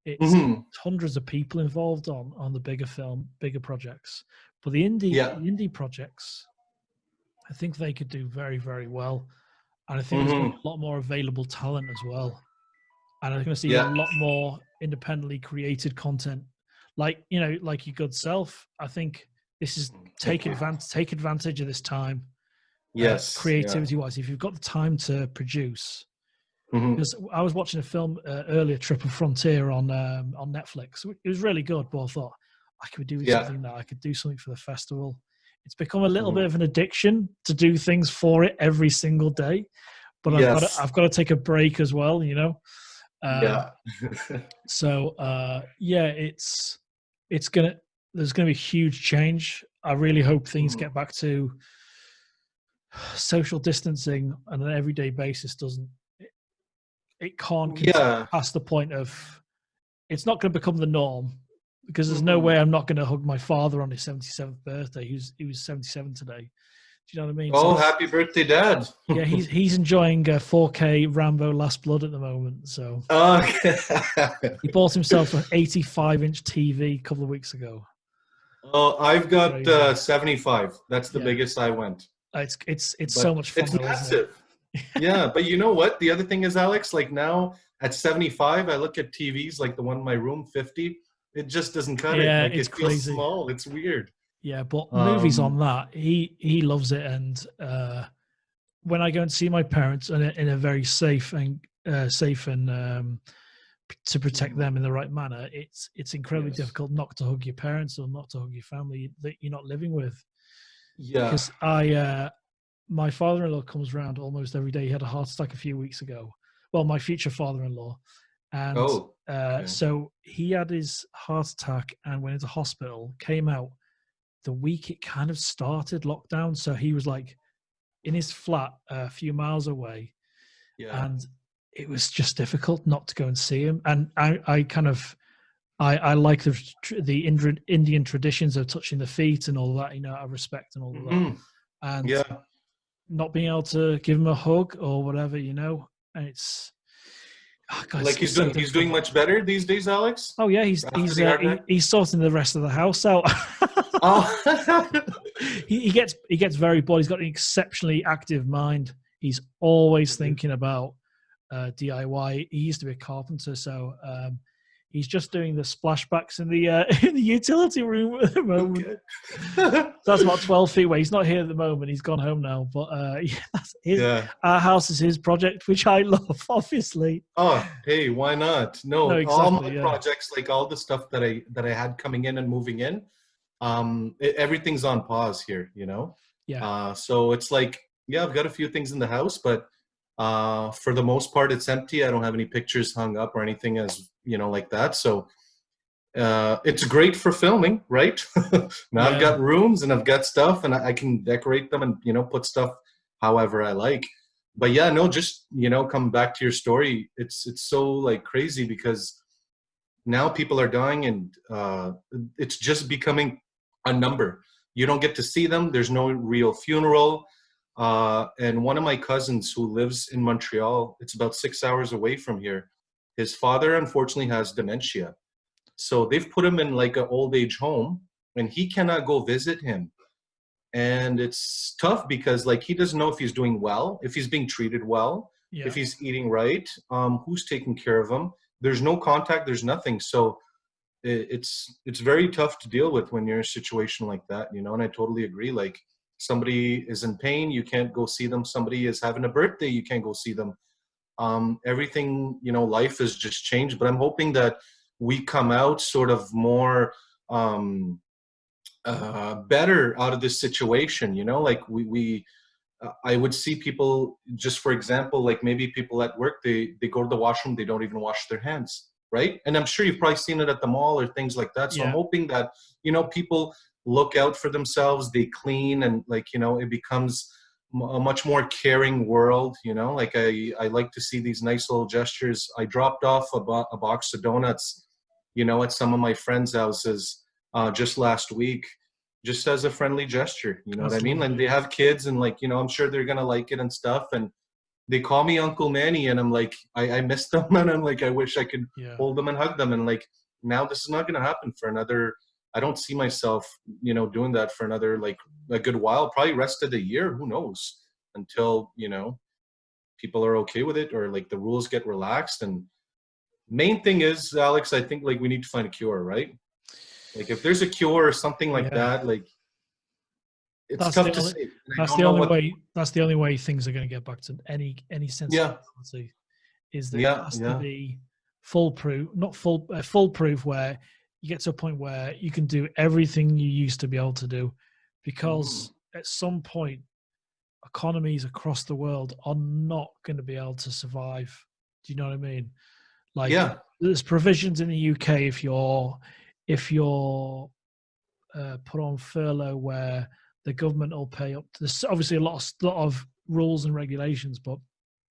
It's Hmm. hundreds of people involved on the bigger projects, but the Yeah. indie projects, I think they could do very, very well, and I think there's going to Hmm. be a lot more available talent as well, and I'm going to see a Yeah. lot more independently created content, like like your good self. I think this is Thank you. take advantage of this time, Yes. Yeah. creativity wise. If you've got the time to produce, Hmm. because I was watching a film earlier, Triple Frontier on Netflix. It was really good, but I thought I could be doing Yeah. something now. I could do something for the festival. It's become a little Hmm. bit of an addiction to do things for it every single day, but Yes. I've got to take a break as well, Um, Yeah. so yeah, it's gonna there's gonna be huge change. I really hope things Mhm. get back to social distancing on an everyday basis. It can't continue Yeah. past the point of it's not going to become the norm because there's no Hmm. way I'm not going to hug my father on his 77th birthday. He was 77 today. Do you know what I mean? So Oh, happy birthday, Dad. yeah, he's enjoying 4K Rambo Last Blood at the moment. So Okay. he bought himself an 85-inch TV a couple of weeks ago. Oh, I've got Crazy. 75. That's the Yeah, biggest I went. it's so But much fun it's though, isn't it? massive. Yeah, but you know what? The other thing is, Alex, like now at 75, I look at TVs like the one in my room, 50. It just doesn't cut it. Yeah, Like it's it feels crazy. small. It's weird. Yeah, but movies on Um, that, he loves it, and when I go and see my parents in a very safe and to protect mhm. them in the right manner, it's incredibly Yes. difficult not to hug your parents or not to hug your family that you're not living with. Yeah. Because my father-in-law comes around almost every day. He had a heart attack a few weeks ago. Well, my future father-in-law, and Oh, okay. so he had his heart attack and went into hospital. Came out the week it kind of started lockdown, so he was like in his flat a few miles away, Yeah. and it was just difficult not to go and see him. And I kind of I like the Indian traditions of touching the feet and all that. I respect and all of that. Hmm. And Yeah. not being able to give him a hug or whatever, and it's God, Like it's so he's doing difficult. much better these days, Alex, Oh yeah, after the heart attack. he's sorting the rest of the house out. Oh. He gets very bored. He's got an exceptionally active mind. He's always thinking about DIY. He used to be a carpenter, so he's just doing the splashbacks in the in the utility room at the moment. Okay. So that's about 12 feet away. He's not here at the moment. He's gone home now. But yeah, that's his. Yeah. Our house is his project, which I love, obviously. Oh, hey, why not? No, No, all my exactly. Yeah, projects, like all the stuff that I had coming in and moving in, everything's on pause here, you know? yeah, So it's like, yeah, I've got a few things in the house, but for the most part, it's empty. I don't have any pictures hung up or anything as, like that. So it's great for filming, right? Now I've yeah, got rooms and I've got stuff and I can decorate them and, put stuff however I like. But yeah, no, just, come back to your story. It's so like crazy because now people are dying and it's just becoming a number. You don't get to see them. There's no real funeral. And one of my cousins who lives in Montreal, it's about 6 hours away from here. His father unfortunately has dementia. So they've put him in like an old age home and he cannot go visit him. And it's tough because like he doesn't know if he's doing well, if he's being treated well, if yeah, he's eating right, who's taking care of him. There's no contact, there's nothing. So it's very tough to deal with when you're in a situation like that, and I totally agree. Like somebody is in pain, you can't go see them. Somebody is having a birthday, you can't go see them. Everything, life has just changed, but I'm hoping that we come out sort of more better out of this situation, like we I would see people, just for example, like maybe people at work, they go to the washroom, they don't even wash their hands, right? And I'm sure you've probably seen it at the mall or things like that. So I'm yeah, hoping that, people look out for themselves, they clean, and like, it becomes a much more caring world, you know. Like I like to see these nice little gestures. I dropped off a box of donuts, you know, at some of my friends' houses just last week, just as a friendly gesture, you know what I That's mean? And lovely. they have kids, and like, you know, I'm sure they're gonna like it and stuff. And they call me Uncle Manny, and I'm like, I miss them, and I'm like, I wish I could Yeah. hold them and hug them. And like, now this is not gonna happen for another. I don't see myself, you know, doing that for another like a good while, probably rest of the year. Who knows? Until, you know, people are okay with it, or like the rules get relaxed. And main thing is, Alex, I think like we need to find a cure, right? Like if there's a cure or something like Yeah. that, like it's That's tough the to only. say. And I That's don't the know only what. way. That's the only way things are going to get back to any sense of Yeah, normality. Is that it yeah, has to yeah. be foolproof, not foolproof, where you get to a point where you can do everything you used to be able to do, Mhm. because at some point economies across the world are not going to be able to survive. Do you know what I mean? Like Yeah, there's provisions in the UK if you're put on furlough where the government will pay up to this. Obviously, a lot of rules and regulations, but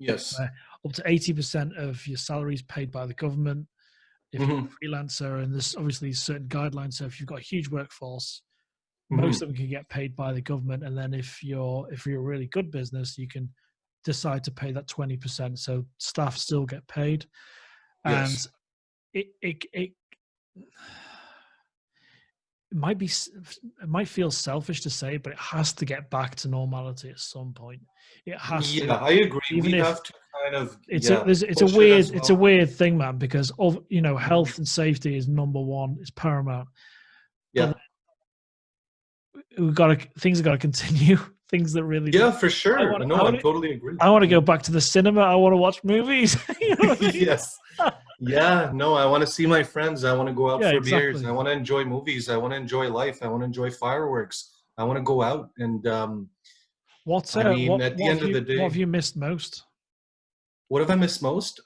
yes. where up to 80% of your salary is paid by the government if you're Hmm. a freelancer, and there's obviously certain guidelines. So if you've got a huge workforce, most Hmm. of them can get paid by the government, and then if you're a really good business, you can decide to pay that 20%. So staff still get paid, and Yes. it it might feel selfish to say, but it has to get back to normality at some point. It has Yeah, to, I agree. even We if have to kind of, it's a yeah, there's, push it as it's a well. weird thing, man, because of Mhm. health and safety is number one, it's paramount. But Yeah. we've got to things have got to continue. Things that really do. Yeah, for I sure. want I No, I want to totally agree. I want to go Yeah. back to the cinema. I want to watch movies. You know what I mean? Yes. Yeah, no, I want to see my friends. I want to go out Yeah, for beers. I exactly. want to enjoy movies. I want to enjoy life. I want to enjoy fireworks. I want to go out. And What I uh, mean, what at the end of the what have day, you missed most? what have I missed most?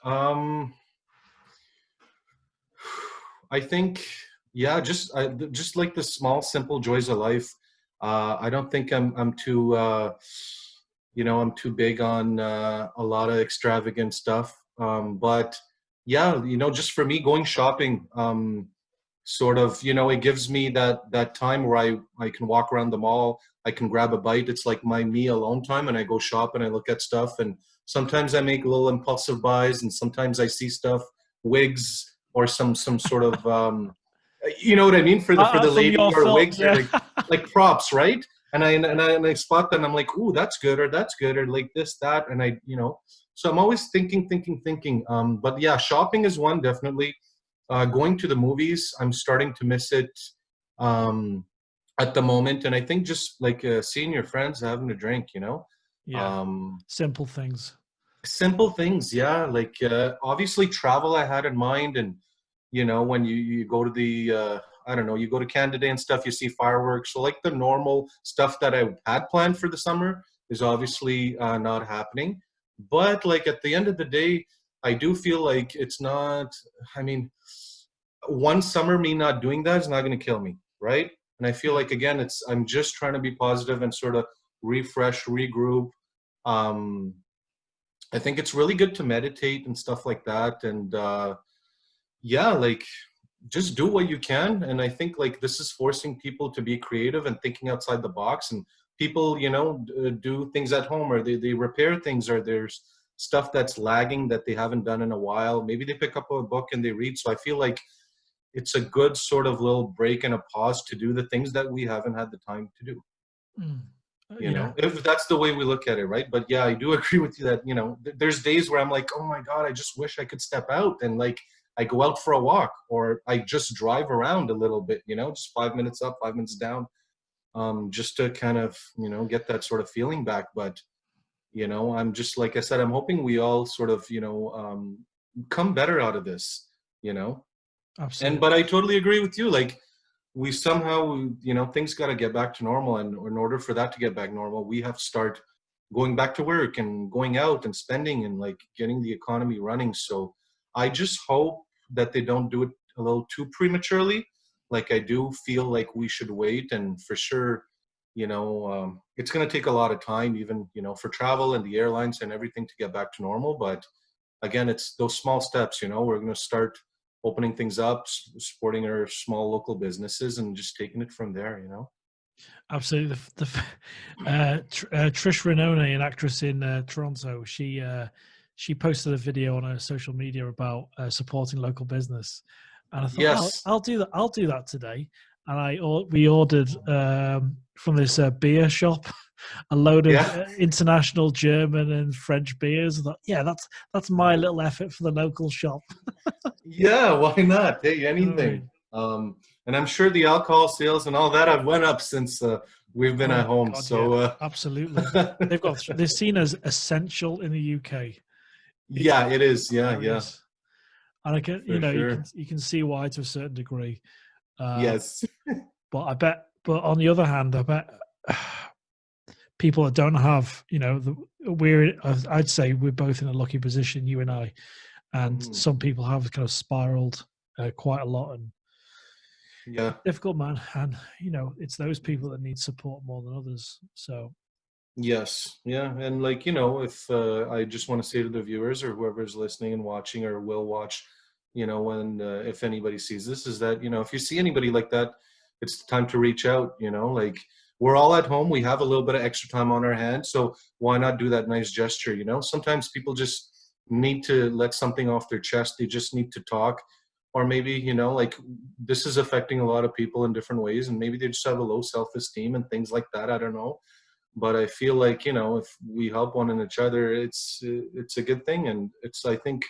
I think, yeah, just like the small, simple joys of life. I don't think I'm too, you know, I'm too big on a lot of extravagant stuff. But yeah, you know, just for me, going shopping, sort of, you know, it gives me that time where I can walk around the mall. I can grab a bite. It's like my me alone time, and I go shop and I look at stuff. And sometimes I make little impulsive buys, and sometimes I see stuff, wigs or some sort of you know what I mean, for the From lady, your or films, wigs, or yeah. like props, right? And I and Yeah. I and I spot them. I'm like, ooh, that's good, or that's good, or like this, that, and I, you know. So I'm always thinking. But yeah, shopping is one, definitely. Going to the movies, I'm starting to miss it um, at the moment, and I think just like seeing your friends, having a drink, you know. Yeah. Um, Simple things. Simple things, yeah. Like obviously travel I had in mind, and you know, when you go to the I don't know, you go to Canada Day and stuff, you see fireworks. So like the normal stuff that I had planned for the summer is obviously not happening. But like at the end of the day, I do feel like it's not. I mean, one summer me not doing that is not going to kill me, right? And I feel Yeah. like again, it's I'm just trying to be positive and sort of refresh, regroup. Um, I think it's really good to meditate and stuff like that. And yeah, like just do what you can. And I think like this is forcing people to be creative and thinking outside the box. And people, you know, do things at home, or they repair things, or there's stuff that's lagging that they haven't done in a while. Maybe they pick up a book and they read. So I feel like it's a good sort of little break and a pause to do the things that we haven't had the time to do, Mm. you Yeah. know, if that's the way we look at it, right? But yeah, I do agree with you that, you know, there's days where I'm like, oh my god, I just wish I could step out, and like I go out for a walk, or I just drive around a little bit, you know, just 5 minutes up, 5 minutes down, just to kind of, you know, get that sort of feeling back. But you know, I'm just, like I said, I'm hoping we all sort of, you know, come better out of this, you know. And Absolutely. but I totally agree with you, like we somehow, you know, things got to get back to normal, and in order for that to get back normal, we have to start going back to work and going out and spending and like getting the economy running. So I just hope that they don't do it a little too prematurely. Like I do feel like we should wait, and for sure, it's going to take a lot of time, even, for travel and the airlines and everything to get back to normal. But again, it's those small steps, we're going to start opening things up, supporting our small local businesses and just taking it from there. Absolutely. Trish Renone, an actress in Toronto, she posted a video on her social media about supporting local business, and I thought, Yes. I'll do that. I'll do that today. And we ordered from this beer shop a load of international German and French beers. I thought, yeah, that's my little effort for the local shop. Yeah, why not? Hey, anything. And I'm sure the alcohol sales and all that have went up since we've been at home. God, so yeah, absolutely, they're seen as essential in the UK. Yeah, it is. Yeah, yeah. And I can, sure. you can see why to a certain degree. Yes. But on the other hand, I bet people that don't have, I'd say we're both in a lucky position, you and I, and some people have kind of spiraled quite a lot, and yeah, difficult, man. And it's those people that need support more than others. So yes, yeah, and if I just want to say to the viewers or whoever's listening and watching or will watch, when if anybody sees this, is that if you see anybody like that, it's time to reach out. Like, we're all at home, we have a little bit of extra time on our hands, so why not do that nice gesture? Sometimes people just need to let something off their chest. They just need to talk, or maybe this is affecting a lot of people in different ways, and maybe they just have a low self-esteem and things like that. I don't know. But I feel like, if we help one and each other, it's a good thing. And it's, I think,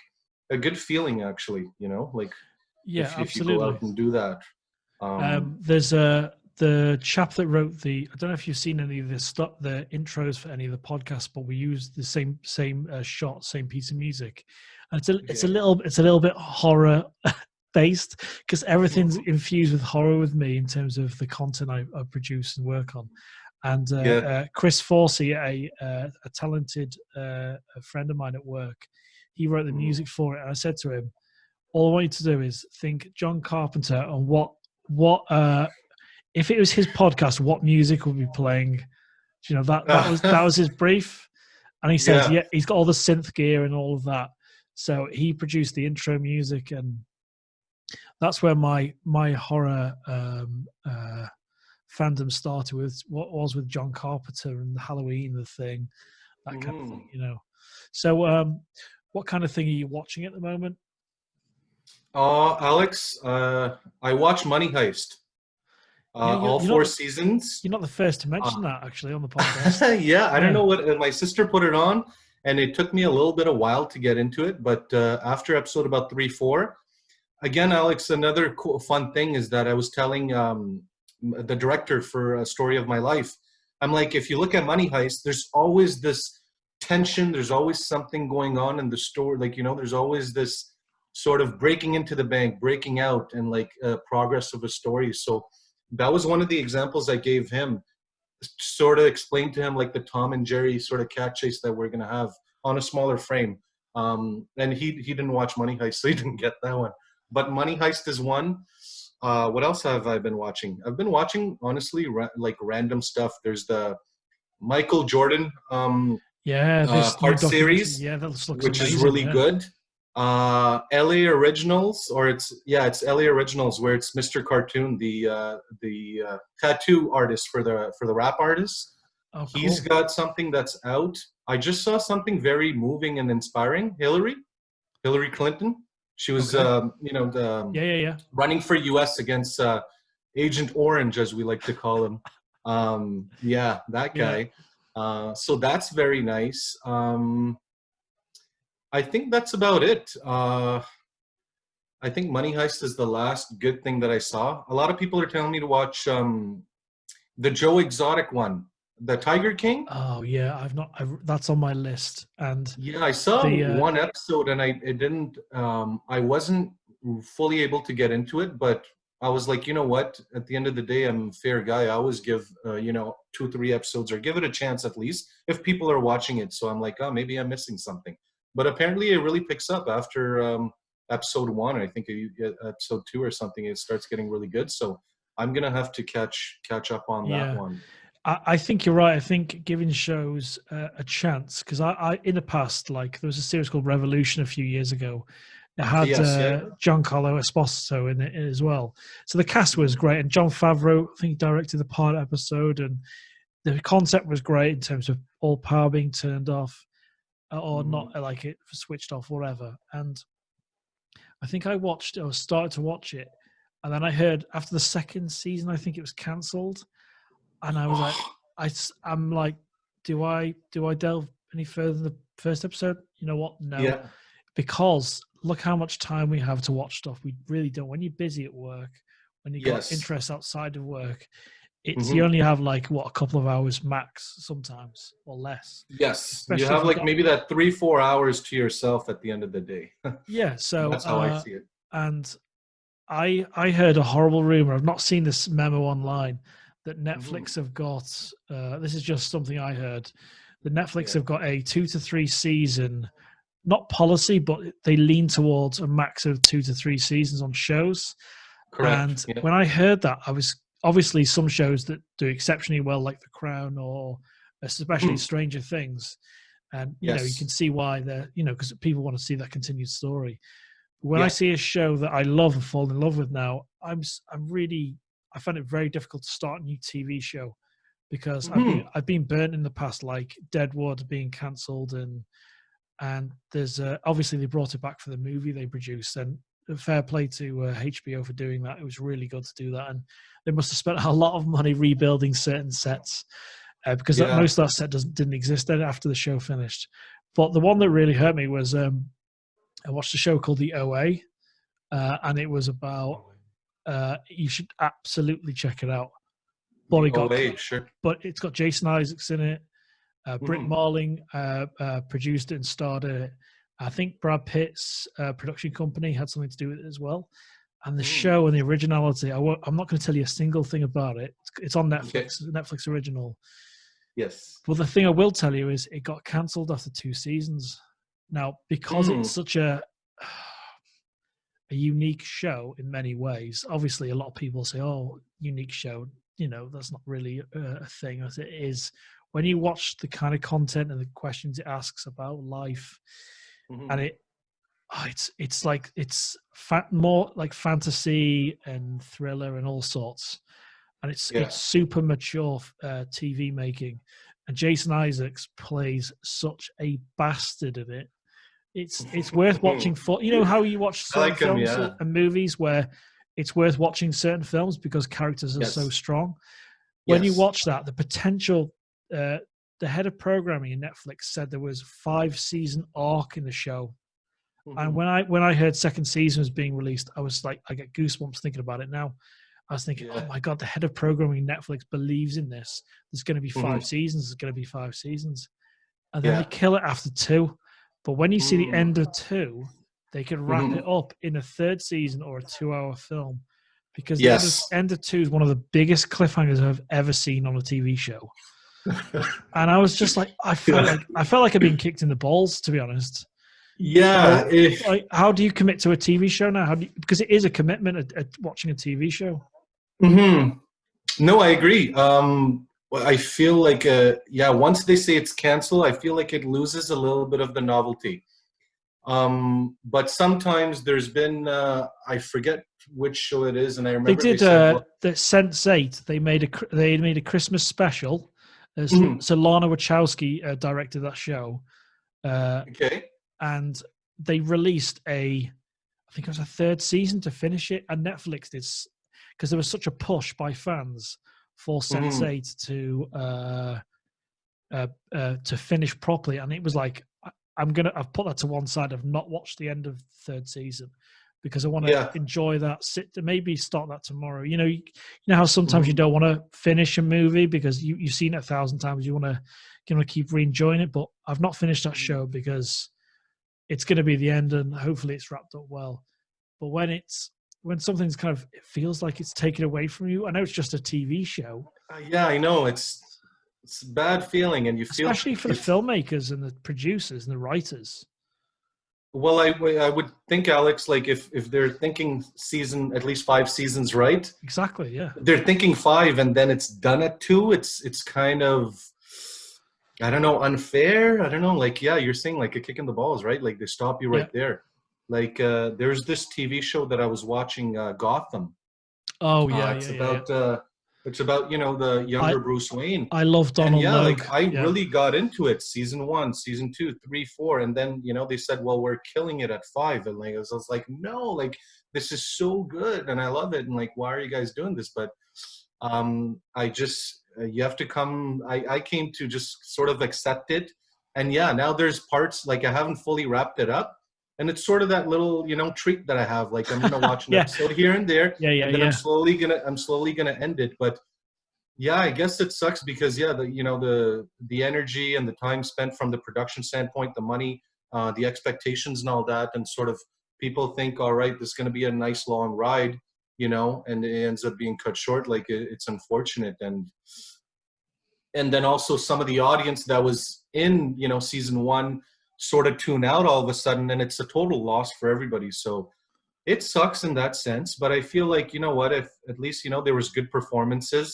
a good feeling, actually, yeah, if you go out and do that. There's the chap that wrote I don't know if you've seen any of the intros for any of the podcasts, but we use the same shot, same piece of music. And it's a little bit horror based, because everything's infused with horror with me in terms of the content I produce and work on. And Chris FORSEY, a talented a friend of mine at work, he wrote the music for it. And I said to him, all I want you to do is think John Carpenter and what if it was his podcast, what music would be playing? That was his brief. And he says, yeah, he's got all the synth gear and all of that. So he produced the intro music, and that's where my horror fandom started with. What was with John Carpenter and Halloween, the Thing, that kind of thing. So, what kind of thing are you watching at the moment? Alex, I watch Money Heist. All 4 seasons. You're not the first to mention that, actually, on the podcast. Yeah, I don't know what my sister put it on, and it took me a little bit of while to get into it. But after episode about 3-4, again, Alex, another cool, fun thing is that I was telling the director for A Story of My Life, I'm like, if you look at Money Heist, there's always this tension. There's always something going on in the story. There's always this sort of breaking into the bank, breaking out, and progress of a story. So that was one of the examples I gave him, sort of explained to him the Tom and Jerry sort of cat chase that we're going to have on a smaller frame. And he didn't watch Money Heist, so he didn't get that one. But Money Heist is one. What else have I been watching? I've been watching, honestly, random stuff. There's the Michael Jordan part series, which is really good. LA Originals, or it's LA Originals, where it's Mr. Cartoon, the tattoo artist for the rap artists. Oh, cool. He's got something that's out. I just saw something very moving and inspiring. Hillary Clinton. She was running for US against Agent Orange, as we like to call him. That guy. So that's very nice. I think that's about it. I think Money Heist is the last good thing that I saw. A lot of people are telling me to watch the Joe Exotic one, the Tiger King. Oh yeah, I've not. That's on my list. And yeah, I saw one episode, and I wasn't fully able to get into it, but I was like, you know what? At the end of the day, I'm a fair guy. I always give 2-3 episodes, or give it a chance at least if people are watching it. So I'm like, oh, maybe I'm missing something. But apparently, it really picks up after episode 1. I think episode 2 or something. It starts getting really good. So I'm gonna have to catch up on that one. I think you're right. I think giving shows a chance, because I in the past, like there was a series called Revolution a few years ago. It had Yes, yeah. Giancarlo Esposito in it as well. So the cast was Mhm. great, and John Favreau, I think, he directed the pilot episode, and the concept was great in terms of all power being turned off or not, Mhm. like it switched off, whatever. And I think I watched or started to watch it, and then I heard after the second season, I think it was cancelled, and I was like, Oh, I'm like, do I delve any further than the first episode? You know what? No, yeah. because look how much time we have to watch stuff. We really don't. When you're busy at work, when you got Yes. interests outside of work, it's you Hmm. only have like what, a couple of hours max sometimes or less. Yes. You Especially if have you like got maybe that 3, 4 hours to yourself at the end of the day. yeah. So That's how I see it. and I heard a horrible rumor. I've not seen this memo online that Hmm. Netflix have got. This is just something I heard. The Netflix Yeah. have got a 2 to 3 season, not policy, but they lean towards a max of 2 to 3 seasons on shows. Correct. And Yeah. when I heard that, I was obviously some shows that do exceptionally well, like The Crown or especially Mhm. Stranger Things. And you can Yes. see why they're because people want to see that continued story. When I Yeah. see a show that I love and fall in love with now, I'm really I find it very difficult to start a new TV show because Hmm. I've been burnt in the past, like Deadwood being cancelled, and there's obviously they brought it back for the movie they produced, and fair play to HBO for doing that. It was really good to do that, and they must have spent a lot of money rebuilding certain sets because Yeah. most of that set didn't exist then after the show finished. But the one that really hurt me was I watched a show called The OA, and it was about you should absolutely check it out. But The it got OA, sure. but it's got Jason Isaacs in it. Britt Hmm. Marling produced it and starred in it. I think Brad Pitt's production company had something to do with it as well. And the Hmm. show and the originality, I'm not going to tell you a single thing about it. It's on Okay. Netflix, Netflix original. Yes. But the thing I will tell you is it got cancelled after 2 seasons. Now, because it's Hmm. such a unique show in many ways. Obviously, a lot of people say, "Oh, unique show." That's not really a thing, as it is. When you watch the kind of content and the questions it asks about life, and Hmm. it's more like fantasy and thriller and all sorts, and it's Yeah. super mature TV making. And Jason Isaacs plays such a bastard in it. It's worth watching for how you watch I certain like him. films Yeah. and movies where it's worth watching certain films because characters are so Yes. strong. When you Yes. watch that, the potential, uh, the head of programming in Netflix said there was 5 season arc in the show. And Hmm. when I heard second season was being released, I was like, I get goosebumps thinking about it now. I was thinking, oh Yeah. my god, the head of programming in Netflix believes in this. There's going to be Hmm. 5 seasons. There's going to be 5 seasons, and then they Yeah. kill it after 2. But when you see the Hmm. end of 2, they could wrap Hmm. it up in a third season or a 2-hour film, because the Yes. end of 2 is one of the biggest cliffhangers I've ever seen on a TV show. And I was just like, Yeah. I felt like I'd been kicked in the balls, to be honest. Yeah. So, like, how do you commit to a TV show now? Because it is a commitment at watching a TV show. Hmm. No, I agree. Well, I feel like, yeah, once they say it's canceled, I feel like it loses a little bit of the novelty. But sometimes there's been, I forget which show it is, and I They remember they did said, well, the Sense8. They made a Christmas special. mhm, So Lana Wachowski directed that show, uh, okay, and they released I think it was a third season to finish it, and Netflix did, because there was such a push by fans for mhm, Sense8 to finish properly, and it was like I've put that to one side. I've not watched the end of the third season because I want to yeah, enjoy that. Maybe start that tomorrow. You know how sometimes you mhm, don't want to finish a movie because you've seen it 1,000 times. You want to keep re-enjoying it, but I've not finished that mhm. show because it's going to be the end, and hopefully it's wrapped up well. But when something's kind of, it feels like it's taken away from you. I know it's just a TV show, Yeah, I know it's a bad feeling, and you feel especially like for the filmmakers and the producers and the writers. Well, I would think, Alex, like if they're thinking season, at least 5 seasons, right? Exactly. Yeah. They're thinking 5 and then it's done at 2. It's kind of, I don't know, unfair. I don't know. Like, yeah, you're saying like a kick in the balls, right? Like they stop you Yeah. right there. Like there's this TV show that I was watching, Gotham. Oh yeah. It's Yeah. Yeah. Yeah. about the I younger Bruce Wayne. I love And Donald yeah, Logue. like I Yeah. really got into it. Season 1, season 2, 3, 4, and then they said, "Well, we're killing it at 5." And like I was like, "No, like this is so good, and I love it." And like, why are you guys doing this? But I just you have to come. I came to just sort of accept it, and yeah, now there's parts like I haven't fully wrapped it up, and it's sort of that little treat that I have. Like I'm gonna watch an Yeah. episode here and there, Yeah. Yeah. and then I'm Yeah. slowly gonna end it, but. Yeah, I guess it sucks because yeah, the energy and the time spent from the production standpoint, the money, the expectations and all that, and sort of people think, all right, this is going to be a nice long ride, and it ends up being cut short. Like it's unfortunate, and then also some of the audience that was in season 1 sort of tune out all of a sudden, and it's a total loss for everybody. So it sucks in that sense, but I feel like what, if at least there was good performances,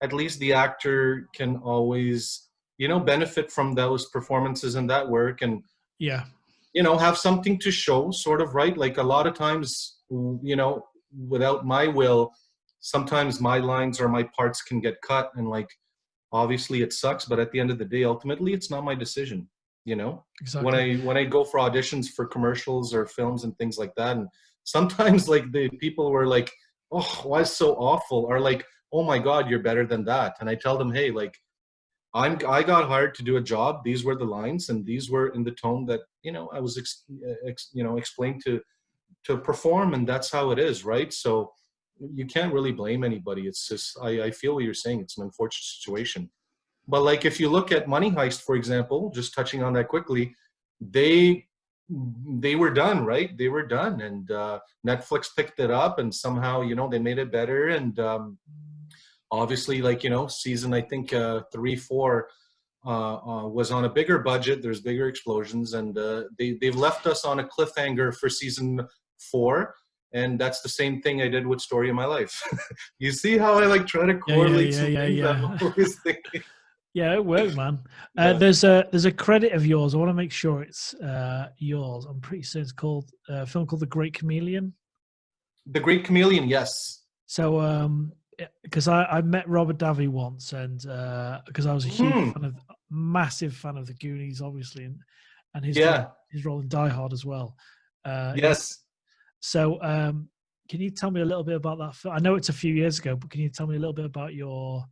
at least the actor can always benefit from those performances and that work, and Yeah. have something to show, sort of, right? Like a lot of times, without my will, sometimes my lines or my parts can get cut, and like obviously it sucks, but at the end of the day, ultimately it's not my decision. when Exactly. i when i go for auditions for commercials or films and things like that, and sometimes like the people were like, oh, why is so awful, or like, oh my god, you're better than that, and I tell them, hey, like I got hired to do a job. These were the lines, and these were in the tone that I was explained to perform, and that's how it is, right? So you can't really blame anybody. It's just I feel what you're saying. It's an unfortunate situation. But like if you look at Money Heist, for example, just touching on that quickly, they they were done, right? They were done, and Netflix picked it up, and somehow they made it better, and obviously, like season I think 3, 4 was on a bigger budget. There's bigger explosions, and they've left us on a cliffhanger for season 4. And that's the same thing I did with Story of My Life. You see how I like try to Yeah. Yeah. correlate Yeah. some Yeah. things I'm Yeah. always thinking. Yeah, it worked, man. Yeah. There's a credit of yours. I want to make sure it's yours. I'm pretty sure it's called a film called The Great Chameleon. The Great Chameleon, yes. So, because I met Robert Davi once, and because I was a huge Hmm. fan of, massive fan of the Goonies, obviously, and Yeah. his role in Die Hard as well. Yes. So, can you tell me a little bit about that film? I know it's a few years ago, but can you tell me a little bit about your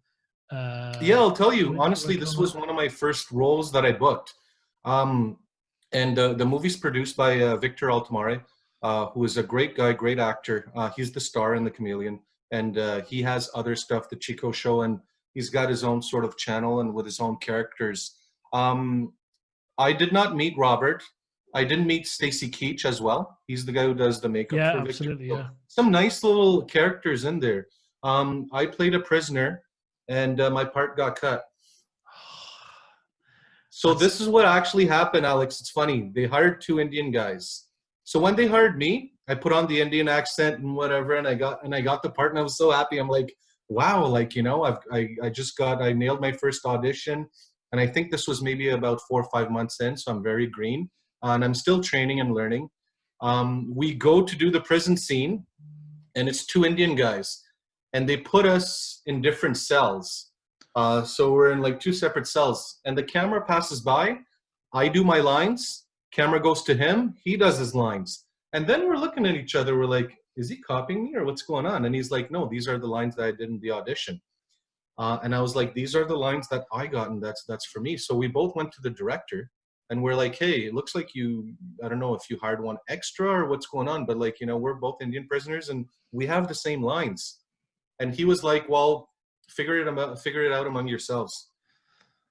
Yeah, I'll tell you. Honestly, working on this that? was one of my first roles that I booked. Um, and the movie's produced by Victor Altamare, who is a great guy, great actor. He's the star in The Chameleon, and he has other stuff, The Chico Show, and he's got his own sort of channel and with his own characters. Um, I did not meet Robert. I didn't meet Stacy Keach as well. He's the guy who does the makeup Yeah, for Victor. absolutely. So Yeah. some nice little characters in there. I played a prisoner, and my part got cut. So That's this is what actually happened, Alex. It's funny. They hired 2 Indian guys. So when they hired me, I put on the Indian accent and whatever, and I got the part, and I was so happy. I'm like, wow, like I nailed my first audition, and I think this was maybe about 4 or 5 months in, so I'm very green, and I'm still training and learning. We go to do the prison scene, and it's 2 Indian guys, and they put us in different cells. So we're in like 2 separate cells, and the camera passes by. I do my lines. Camera goes to him. He does his lines, and then we're looking at each other. We're like, "Is he copying me, or what's going on?" And he's like, "No, these are the lines that I did in the audition." And I was like, "These are the lines that I got, and that's for me." So we both went to the director, and we're like, "Hey, it looks like you. I don't know if you hired one extra or what's going on, but like, we're both Indian prisoners, and we have the same lines." And he was like, "Well, figure it out among yourselves."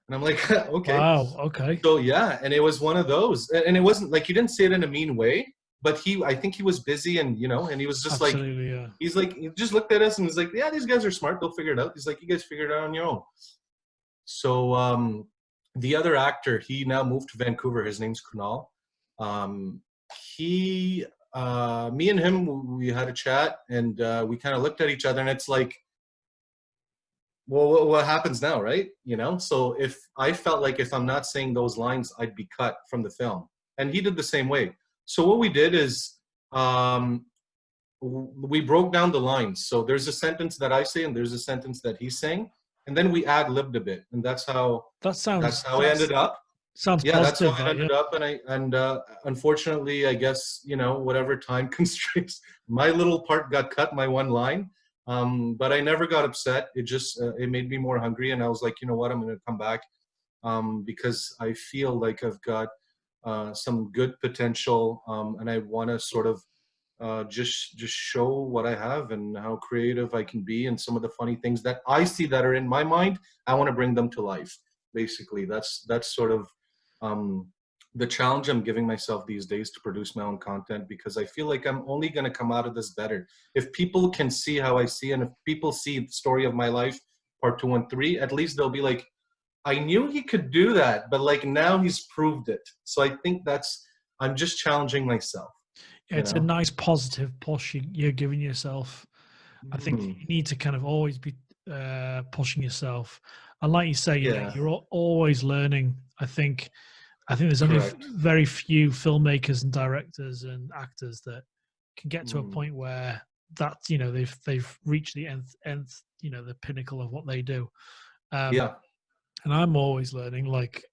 And I'm like, "Okay." wow. Okay. So yeah, and it was one of those, and it wasn't like he didn't say it in a mean way, but I think he was busy, and and he was just like, Absolutely. Yeah. he's like, he just looked at us and was like, "Yeah, these guys are smart. They'll figure it out." He's like, "You guys figure it out on your own." So the other actor, he now moved to Vancouver. His name's Kunal. he, me and him, we had a chat, and we kind of looked at each other, and it's like, well, what happens now, right? You know, so if I felt like if I'm not saying those lines, I'd be cut from the film, and he did the same way. So what we did is, we broke down the lines. So there's a sentence that I say, and there's a sentence that he's saying, and then we ad-libbed a bit, and that's how I ended up. sounds Yeah, that's how positive. it That, yeah. ended up. And unfortunately, I guess, you know, whatever time constraints, my little part got cut, my one line. But I never got upset. It just it made me more hungry, and I was like, you know what, I'm going to come back, because I feel like I've got some good potential, and I want to sort of just show what I have and how creative I can be, and some of the funny things that I see that are in my mind. I want to bring them to life. Basically, that's sort of um, the challenge I'm giving myself these days, to produce my own content, because I feel like I'm only going to come out of this better if people can see how I see, and if people see the story of my life, part 2 and 3. At least they'll be like, I knew he could do that, but like now he's proved it. So I think I'm just challenging myself. Yeah, You it's a know. nice positive push you're giving yourself. I think Mm, you need to kind of always be pushing yourself, and like you say, you know, yeah, you're always learning. I think there's only correct. very few filmmakers and directors and actors that can get to a Mm, point where that, you know, they've reached the nth, you know, the pinnacle of what they do. Um, yeah. and I'm always learning, like,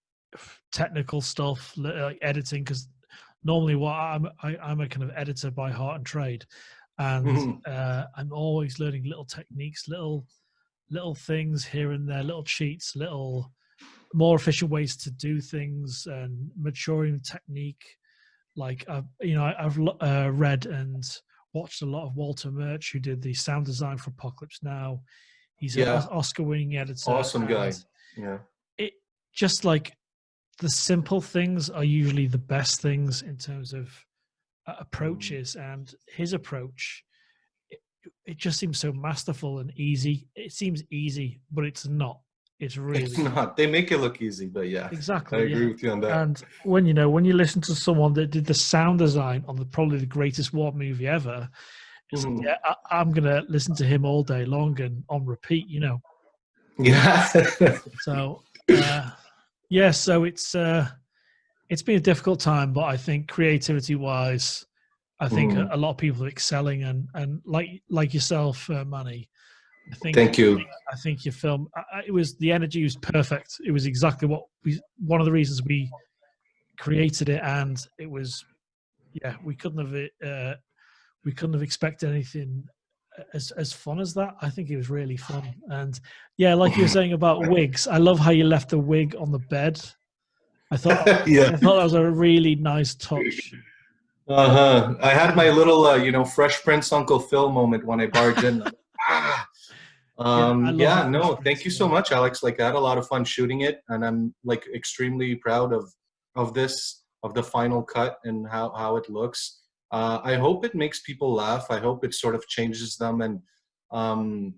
technical stuff, like editing, because normally I'm a kind of editor by heart and trade, and Mhm. I'm always learning little techniques, little things here and there, little cheats, little more efficient ways to do things, and maturing technique. Like I've read and watched a lot of Walter Murch, who did the sound design for Apocalypse Now. He's an Yeah, Oscar-winning editor, awesome and guy. Yeah. it just like the simple things are usually the best things in terms of Mm. approaches, and his approach, it, it just seems so masterful and easy. It seems easy, but it's not. It's It's really not. not. They make it look easy, but yeah, I Exactly, agree yeah. with you on that. And when you listen to someone that did the sound design on probably the greatest war movie ever, it's like, Mhm. yeah, I'm gonna listen to him all day long and on repeat, you know. Yeah. So yeah, so it's been a difficult time, but I think creativity wise, I think Mhm. a lot of people are excelling, and like yourself, Manny. I think Thank you. I think your film, it was, the energy was perfect. It was exactly what one of the reasons we created it, and it was, yeah, we couldn't have expected anything as fun as that. I think it was really fun, and yeah, like you were saying about wigs, I love how you left the wig on the bed. I thought Yeah. I thought that was a really nice touch. Uh-huh. I had my little, Fresh Prince Uncle Phil moment when I barge in. Ah! Yeah, I love the Yeah, Fresh no, Prince. thank you so Yeah. much, Alex. Like, I had a lot of fun shooting it, and I'm like extremely proud of the final cut and how it looks. I hope it makes people laugh. I hope it sort of changes them, um,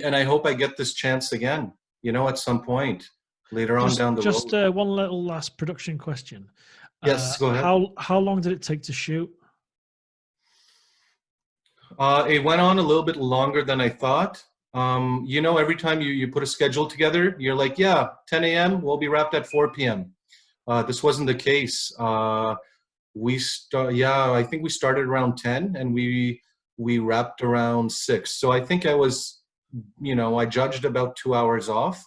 and I hope I get this chance again. You know, at some point later on down the Just road. one little last production question. Yes, go ahead. How long did it take to shoot? It went on a little bit longer than I thought. You know, every time you put a schedule together, you're like, yeah, 10 a.m., we'll be wrapped at 4 p.m. This wasn't the case. Yeah, I think we started around 10 and we wrapped around 6. So I think I judged about 2 hours off.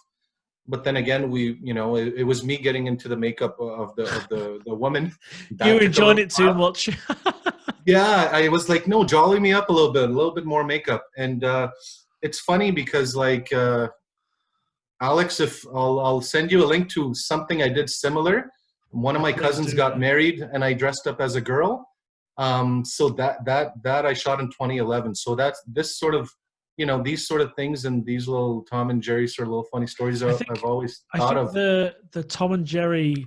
But then again, it was me getting into the makeup of the woman. You That took a enjoyed little it too while. much. Yeah, I was like, no, jolly me up a little bit more makeup. And it's funny because like Alex, if I'll send you a link to something I did similar. One of Yeah, my please cousins do. got Yeah. married, and I dressed up as a girl. So that I shot in 2011. So that's this sort of, these sort of things and these little Tom and Jerry sort of little funny stories I've always I thought think of. the Tom and Jerry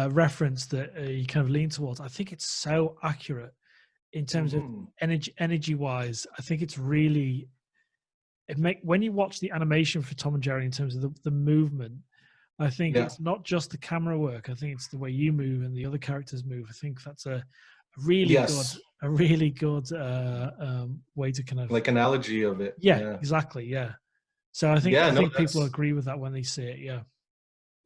reference that you kind of lean towards, I think it's so accurate in terms of Hmm. energy wise. I think it's really, when you watch the animation for Tom and Jerry in terms of the movement, I think Yeah. it's not just the camera work. I think it's the way you move and the other characters move. I think that's a really good, Yes. way to kind of, Like analogy of it. yeah, Yeah. exactly, yeah. So I think Yeah. No, people that's. agree with that when they see it. Yeah.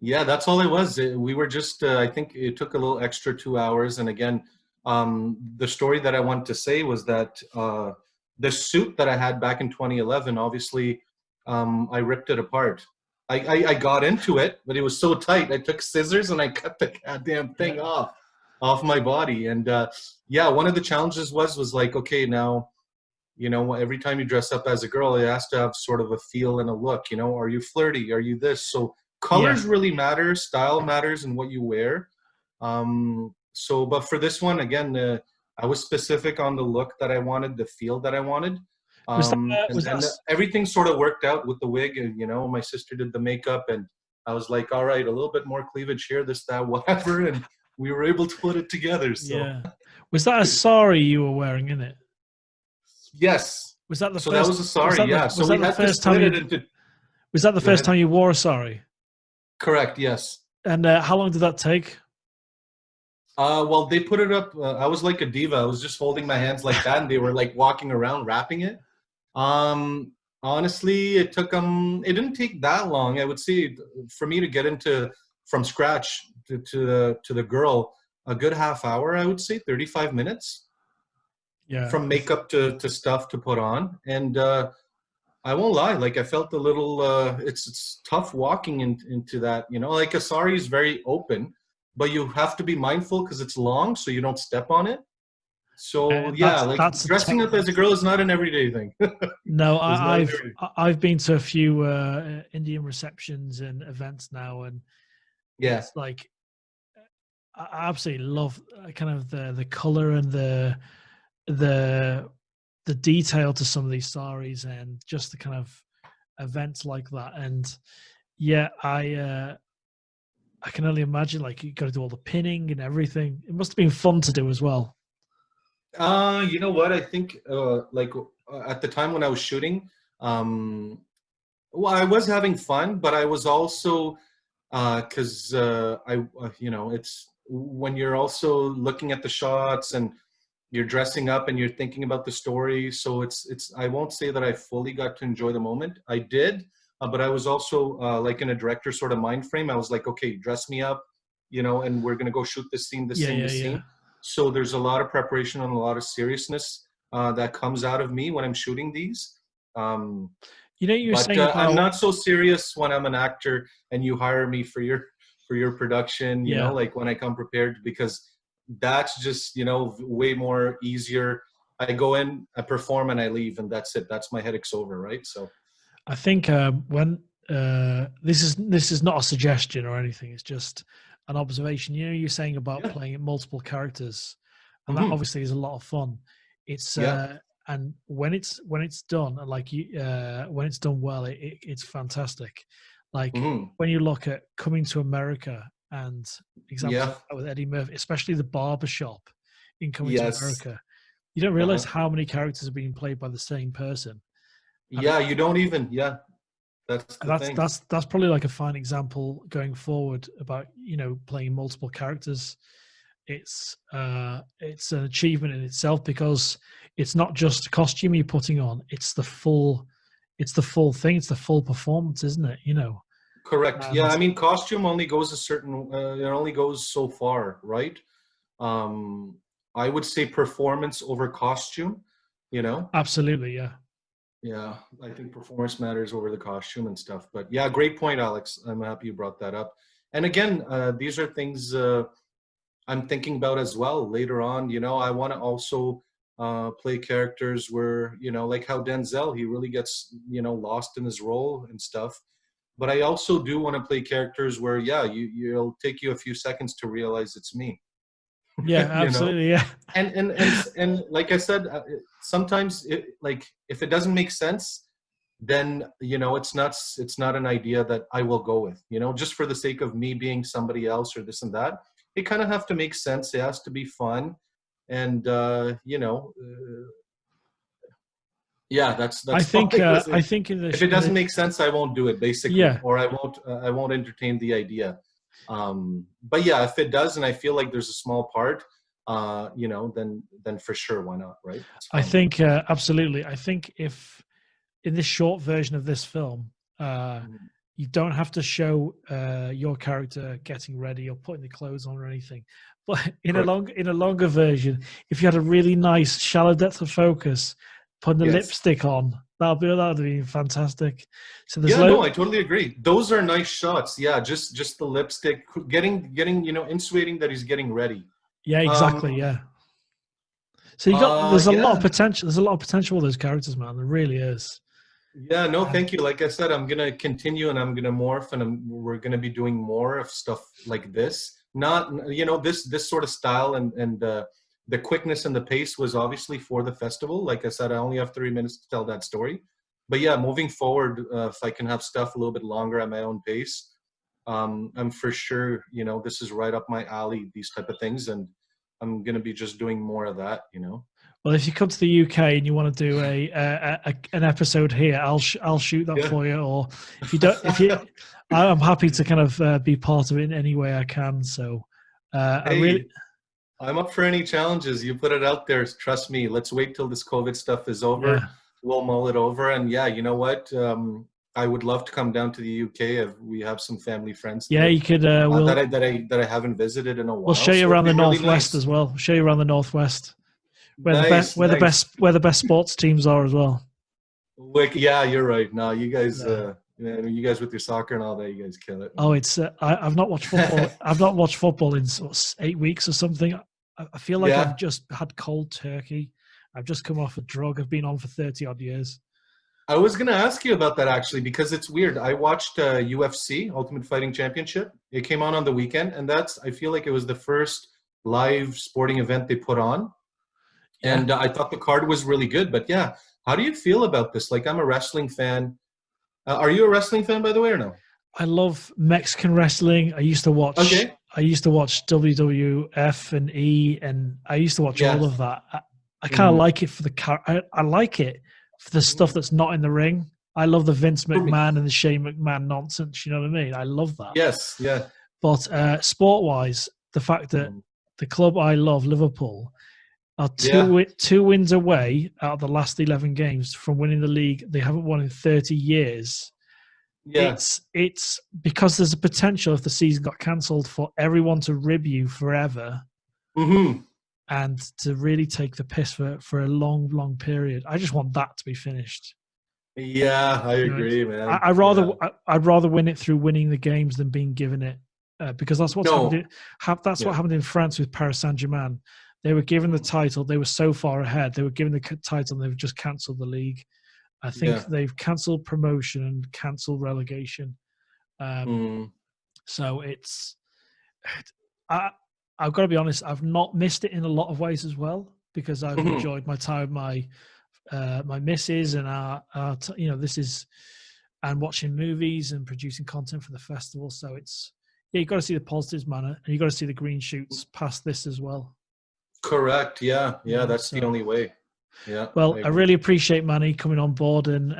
Yeah, that's all it was. We were just, I think it took a little extra 2 hours. And again, the story that I wanted to say was that the suit that I had back in 2011, obviously, I ripped it apart. I got into it, but it was so tight. I took scissors and I cut the goddamn Yeah. thing off my body. And yeah, one of the challenges was like, okay, now, every time you dress up as a girl, it has to have sort of a feel and a look. Are you flirty? Are you this? So Yeah. colors really matter, style matters, and what you wear. So, but for this one, again, I was specific on the look that I wanted, the feel that I wanted. Was that And then everything sort of worked out with the wig. And, my sister did the makeup, and I was like, all right, a little bit more cleavage here, this, that, whatever. And we were able to put it together. So, yeah. Was that a sari you were wearing in it? yes. Was that the So that first? was a sari, yeah. So Was we that the had to first time split it you? into. Was that the Go first ahead. time you wore a sari? Correct. Yes. And how long did that take? Well, they put it up. I was like a diva. I was just holding my hands like that, and they were like walking around wrapping it. Um, Honestly, it took them. It didn't take that long. I would say for me to get into from scratch to the girl, a good half hour. I would say 35 minutes Yeah. from makeup to stuff to put on, and I won't lie. Like I felt a little. It's tough walking into that. Like a sari is very open, but you have to be mindful because it's long, so you don't step on it. So yeah, like That's a dressing up as a girl is not an everyday thing. No, It's not an everyday. I've been to a few Indian receptions and events now, and Yeah. it's like I absolutely love kind of the color and the the detail to some of these saris and just the kind of events like that. And yeah, I can only imagine like you got to do all the pinning and everything. It must have been fun to do as well. You know what? I think at the time when I was shooting, well, I was having fun, but I was also because it's when you're also looking at the shots and you're dressing up and you're thinking about the story. So it's I won't say that I fully got to enjoy the moment. I did, but I was also like in a director sort of mind frame. I was like, okay, dress me up, and we're gonna go shoot this scene, this Yeah, scene, yeah, this yeah. scene. So there's a lot of preparation and a lot of seriousness that comes out of me when I'm shooting these. Um, You know, you were but saying I'm about not so serious when I'm an actor and you hire me for your production. yeah. Like when I come prepared, because that's just way more easier. I go in, I perform, and I leave, and that's it. That's my headaches over, right? So I think when this is not a suggestion or anything. It's just an observation. You know, you're saying about yeah. playing multiple characters, and that Hmm. obviously is a lot of fun. It's Yeah. and when it's done, and like you when it's done well, it's fantastic. Like Hmm. when you look at Coming to America and examples Yeah. like that with Eddie Murphy, especially the barber shop in Coming to Yes. America, you don't realize Uh-huh. how many characters are being played by the same person. And Yeah. You don't even. Yeah. That's the thing. that's probably like a fine example going forward about playing multiple characters. It's an achievement in itself because it's not just a costume you're putting on, it's the full thing, it's the full performance, isn't it? Correct. Yeah. And I mean, costume only goes a certain. It only goes so far, right? Um, I would say performance over costume. You know. absolutely, yeah. Yeah, I think performance matters over the costume and stuff. But yeah, great point, Alex. I'm happy you brought that up. And again, these are things I'm thinking about as well later on. I want to also play characters where, like how Denzel, he really gets, lost in his role and stuff. But I also do want to play characters where, yeah, you'll take you a few seconds to realize it's me. Yeah, you know absolutely, yeah. and like I said, sometimes like if it doesn't make sense, then it's not an idea that I will go with, just for the sake of me being somebody else or this and that. It kind of have to make sense. It has to be fun, and Yeah, that's all I was I saying. think in the If it doesn't make sense, I won't do it, basically, yeah, or I won't entertain the idea. But yeah, if it does, and I feel like there's a small part, then for sure, why not, right? It's I fun. think absolutely. I think if in this short version of this film, Mhm. you don't have to show your character getting ready or putting the clothes on or anything. But Correct. in a longer version, if you had a really nice shallow depth of focus, putting the Yes. lipstick on, that'd be fantastic. So there's Yeah, no, low. I totally agree. Those are nice shots. Yeah, just the lipstick, getting insinuating that he's getting ready. Yeah, exactly. Um, Yeah. So you got there's a lot of yeah, potential. There's a lot of potential with those characters, man. There really is. yeah, no, Um, thank you. Like I said, I'm gonna continue and I'm gonna morph, and we're gonna be doing more of stuff like this. Not, this sort of style, and the quickness and the pace was obviously for the festival. Like I said, I only have 3 minutes to tell that story. But yeah, moving forward, if I can have stuff a little bit longer at my own pace, I'm for sure, this is right up my alley, these type of things, and I'm gonna be just doing more of that. Well, if you come to the UK and you want to do an episode here, I'll shoot that Yeah. for you. Or if you don't, if you, I'm happy to kind of be part of it in any way I can. So I really, Hey, I'm up for any challenges. You put it out there. Trust me. Let's wait till this COVID stuff is over. yeah, We'll mull it over. And yeah, you know what? I would love to come down to the UK. If we have some family friends yeah, there you could. that I haven't visited in a We'll while. show you So it'd around be the really northwest nice. as well. Show you around the northwest Nice, nice. where the best sports teams are as well. Like, yeah, you're right. No, you guys, Yeah. you guys with your soccer and all that, you guys kill it, Oh, man. it's I've not watched football. I've not watched football in sort of 8 weeks or something. I feel like I've Yeah, just had cold turkey. I've just come off a drug. I've been on for 30 odd years. I was gonna ask you about that actually because it's weird. I watched UFC Ultimate Fighting Championship. It came on the weekend, and I feel like it was the first live sporting event they put on, Yeah. and I thought the card was really good. But yeah, how do you feel about this? Like, I'm a wrestling fan. Are you a wrestling fan, by the way, or no? I love Mexican wrestling. Okay. I used to watch WWF and E, and I used to watch all Yes. of that. I kind of Mm-hmm. like it for I like it for the stuff that's not in the ring. I love the Vince For me, McMahon and the Shane McMahon nonsense. You know what I mean? I love that. yes. Yeah. But sport wise, the fact that Mhm. the club I love, Liverpool, are Yeah. two wins away out of the last 11 games from winning the league. They haven't won in 30 years. Yeah. It's because there's a potential if the season got cancelled for everyone to rib you forever Mm-hmm. and to really take the piss for a long period. I just want that to be finished. Yeah, I You know, agree, I, man. I rather Yeah. I'd rather win it through winning the games than being given it, because that's what's happened. No. That's what Yeah. happened in France with Paris Saint Germain. They were given the title. They were so far ahead. They were given the title, and they've just cancelled the league. I think Yeah. they've cancelled promotion and cancelled relegation. Um, Mm. so I, I've got to be honest. I've not missed it in a lot of ways as well because I've Mm-hmm. enjoyed my time with my missus and this is and watching movies and producing content for the festival. So it's yeah, you've got to see the positives, man, and you've got to see the green shoots past this as well. Correct. Yeah. You Yeah. know, That's the so only way. Yeah, I well, I agree. really appreciate Manny coming on board and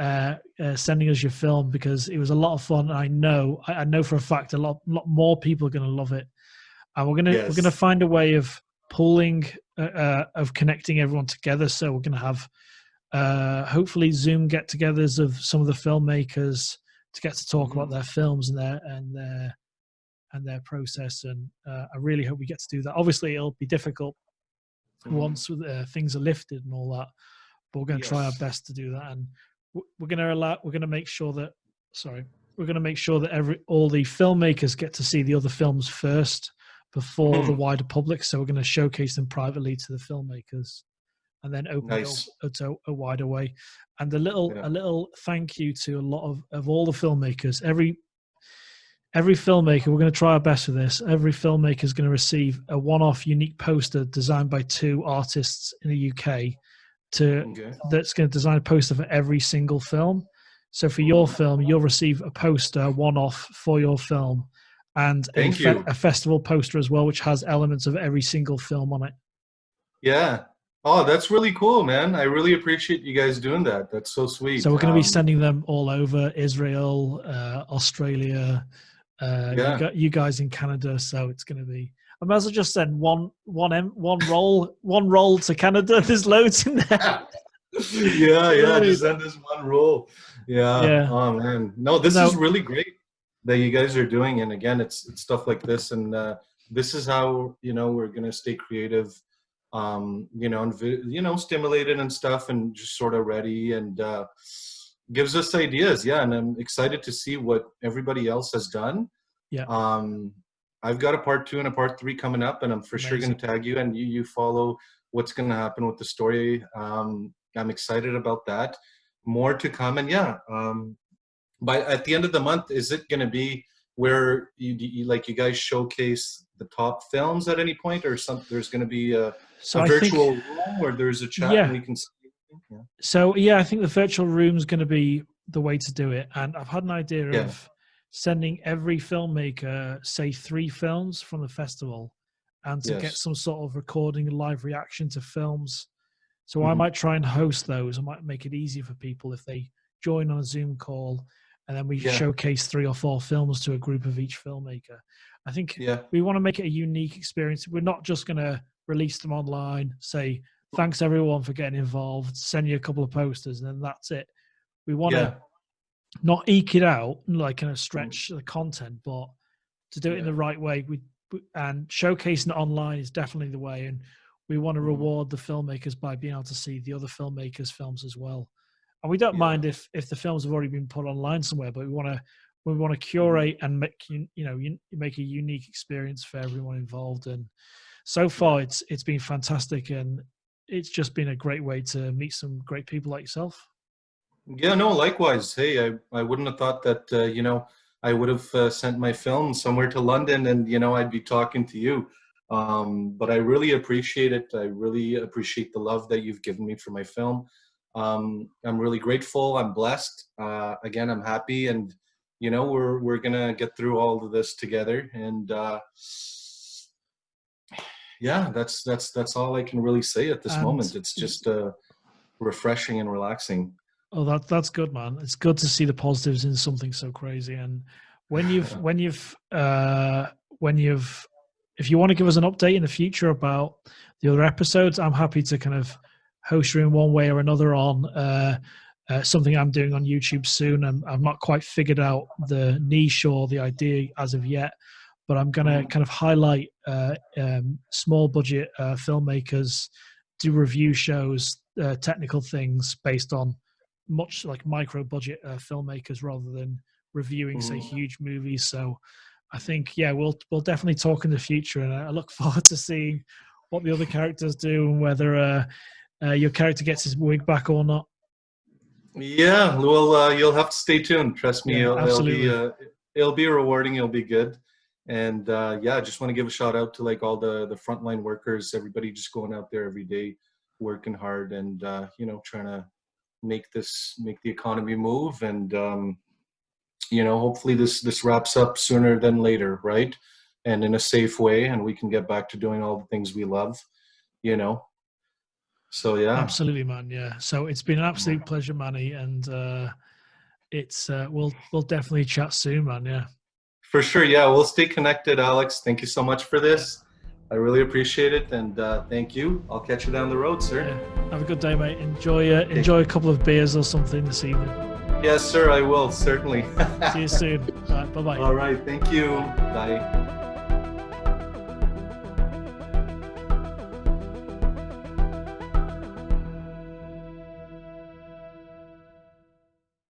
sending us your film because it was a lot of fun. I know for a fact a lot more people are going to love it, and we're gonna Yes. find a way of pulling of connecting everyone together. So we're going to have hopefully Zoom get-togethers of some of the filmmakers to get to talk about Mhm. their films and their process. And I really hope we get to do that. Obviously, it'll be difficult Mhm. once things are lifted and all that, but we're going to try our Yes. best to do that. And we're going to make sure that we're going to make sure that all the filmmakers get to see the other films first before the Mhm. wider public. So we're going to showcase them privately to the filmmakers and then open it Nice. up to a wider way. And Yeah. a little thank you to a lot of all the filmmakers. Every filmmaker, we're going to try our best with this. Every filmmaker is going to receive a one-off unique poster designed by two artists in the UK Okay. that's going to design a poster for every single film. So for your Mhm. film, you'll receive a poster one-off for your film and Thank you. a festival poster as well, which has elements of every single film on it. Yeah. Oh, that's really cool, man. I really appreciate you guys doing that. That's so So sweet. we're going to be sending them all over Israel, Australia. Yeah. You guys in Canada. So it's going to be. I might as well just send one roll to Canada. There's loads in there. Yeah, You know yeah. what I mean? Just send this one roll. Yeah. Yeah. Oh man. No, this is No. really great that you guys are doing. And again, it's stuff like this, and this is how we're gonna stay creative, and stimulated and stuff, and just sort of ready, and gives us ideas. Yeah, and I'm excited to see what everybody else has done. Yeah. I've got a part 2 and a part 3 coming up, and I'm for sure going to tag you, and you follow what's going to happen with the story. I'm excited about that. More to come, and yeah. By at the end of the month, is it going to be where you guys showcase the top films at any point, or some? There's going to be a virtual room where there's a chat and we can see. Yeah. So yeah, I think the virtual room is going to be the way to do it, and I've had an idea of sending every filmmaker, say 3 films from the festival, and to get some sort of recording live reaction to films. So I might try and host those. I might make it easy for people if they join on a Zoom call, and then we showcase 3 or 4 films to a group of each filmmaker. I think we want to make it a unique experience. We're not just going to release them online, say, thanks everyone for getting involved, send you a couple of posters, and then that's it. We want to not eke it out, like kind of stretch the content, but to do it in the right way. And showcasing it online is definitely the way. And we want to reward the filmmakers by being able to see the other filmmakers' films as well. And we don't mind if the films have already been put online somewhere, but we want to curate and make make a unique experience for everyone involved. And so far, it's been fantastic, and it's just been a great way to meet some great people like yourself. Yeah, no, likewise. Hey, I wouldn't have thought that, I would have sent my film somewhere to London and, I'd be talking to you. But I really appreciate it. I really appreciate the love that you've given me for my film. I'm really grateful. I'm blessed. Again, I'm happy, and, we're gonna get through all of this together. And yeah, that's all I can really say at this moment. It's just refreshing and relaxing. Oh, that's good, man. It's good to see the positives in something so crazy. And if you want to give us an update in the future about the other episodes, I'm happy to kind of host you in one way or another on something I'm doing on YouTube soon. And I've not quite figured out the niche or the idea as of yet, but I'm going to kind of highlight small budget filmmakers, do review shows, technical things based on much like micro budget filmmakers rather than reviewing say huge movies. So I think we'll definitely talk in the future, and I look forward to seeing what the other characters do and whether your character gets his wig back or not. Yeah, well, you'll have to stay tuned. Trust me, absolutely. It'll be rewarding. It'll be good. And I just want to give a shout out to like all the frontline workers, everybody just going out there every day, working hard, and trying to make the economy move. And hopefully this wraps up sooner than later, right? And in a safe way, and we can get back to doing all the things we love. So yeah, absolutely, man. Yeah, so it's been an absolute pleasure, Manny, and it's we'll definitely chat soon, man. Yeah, for sure. Yeah, we'll stay connected, Alex. Thank you so much for this. I really appreciate it, and thank you. I'll catch you down the road, sir. Yeah. Have a good day, mate. Enjoy a couple of beers or something this evening. Yes, sir, I will, certainly. See you soon. All right, bye-bye. All right, thank you. Bye.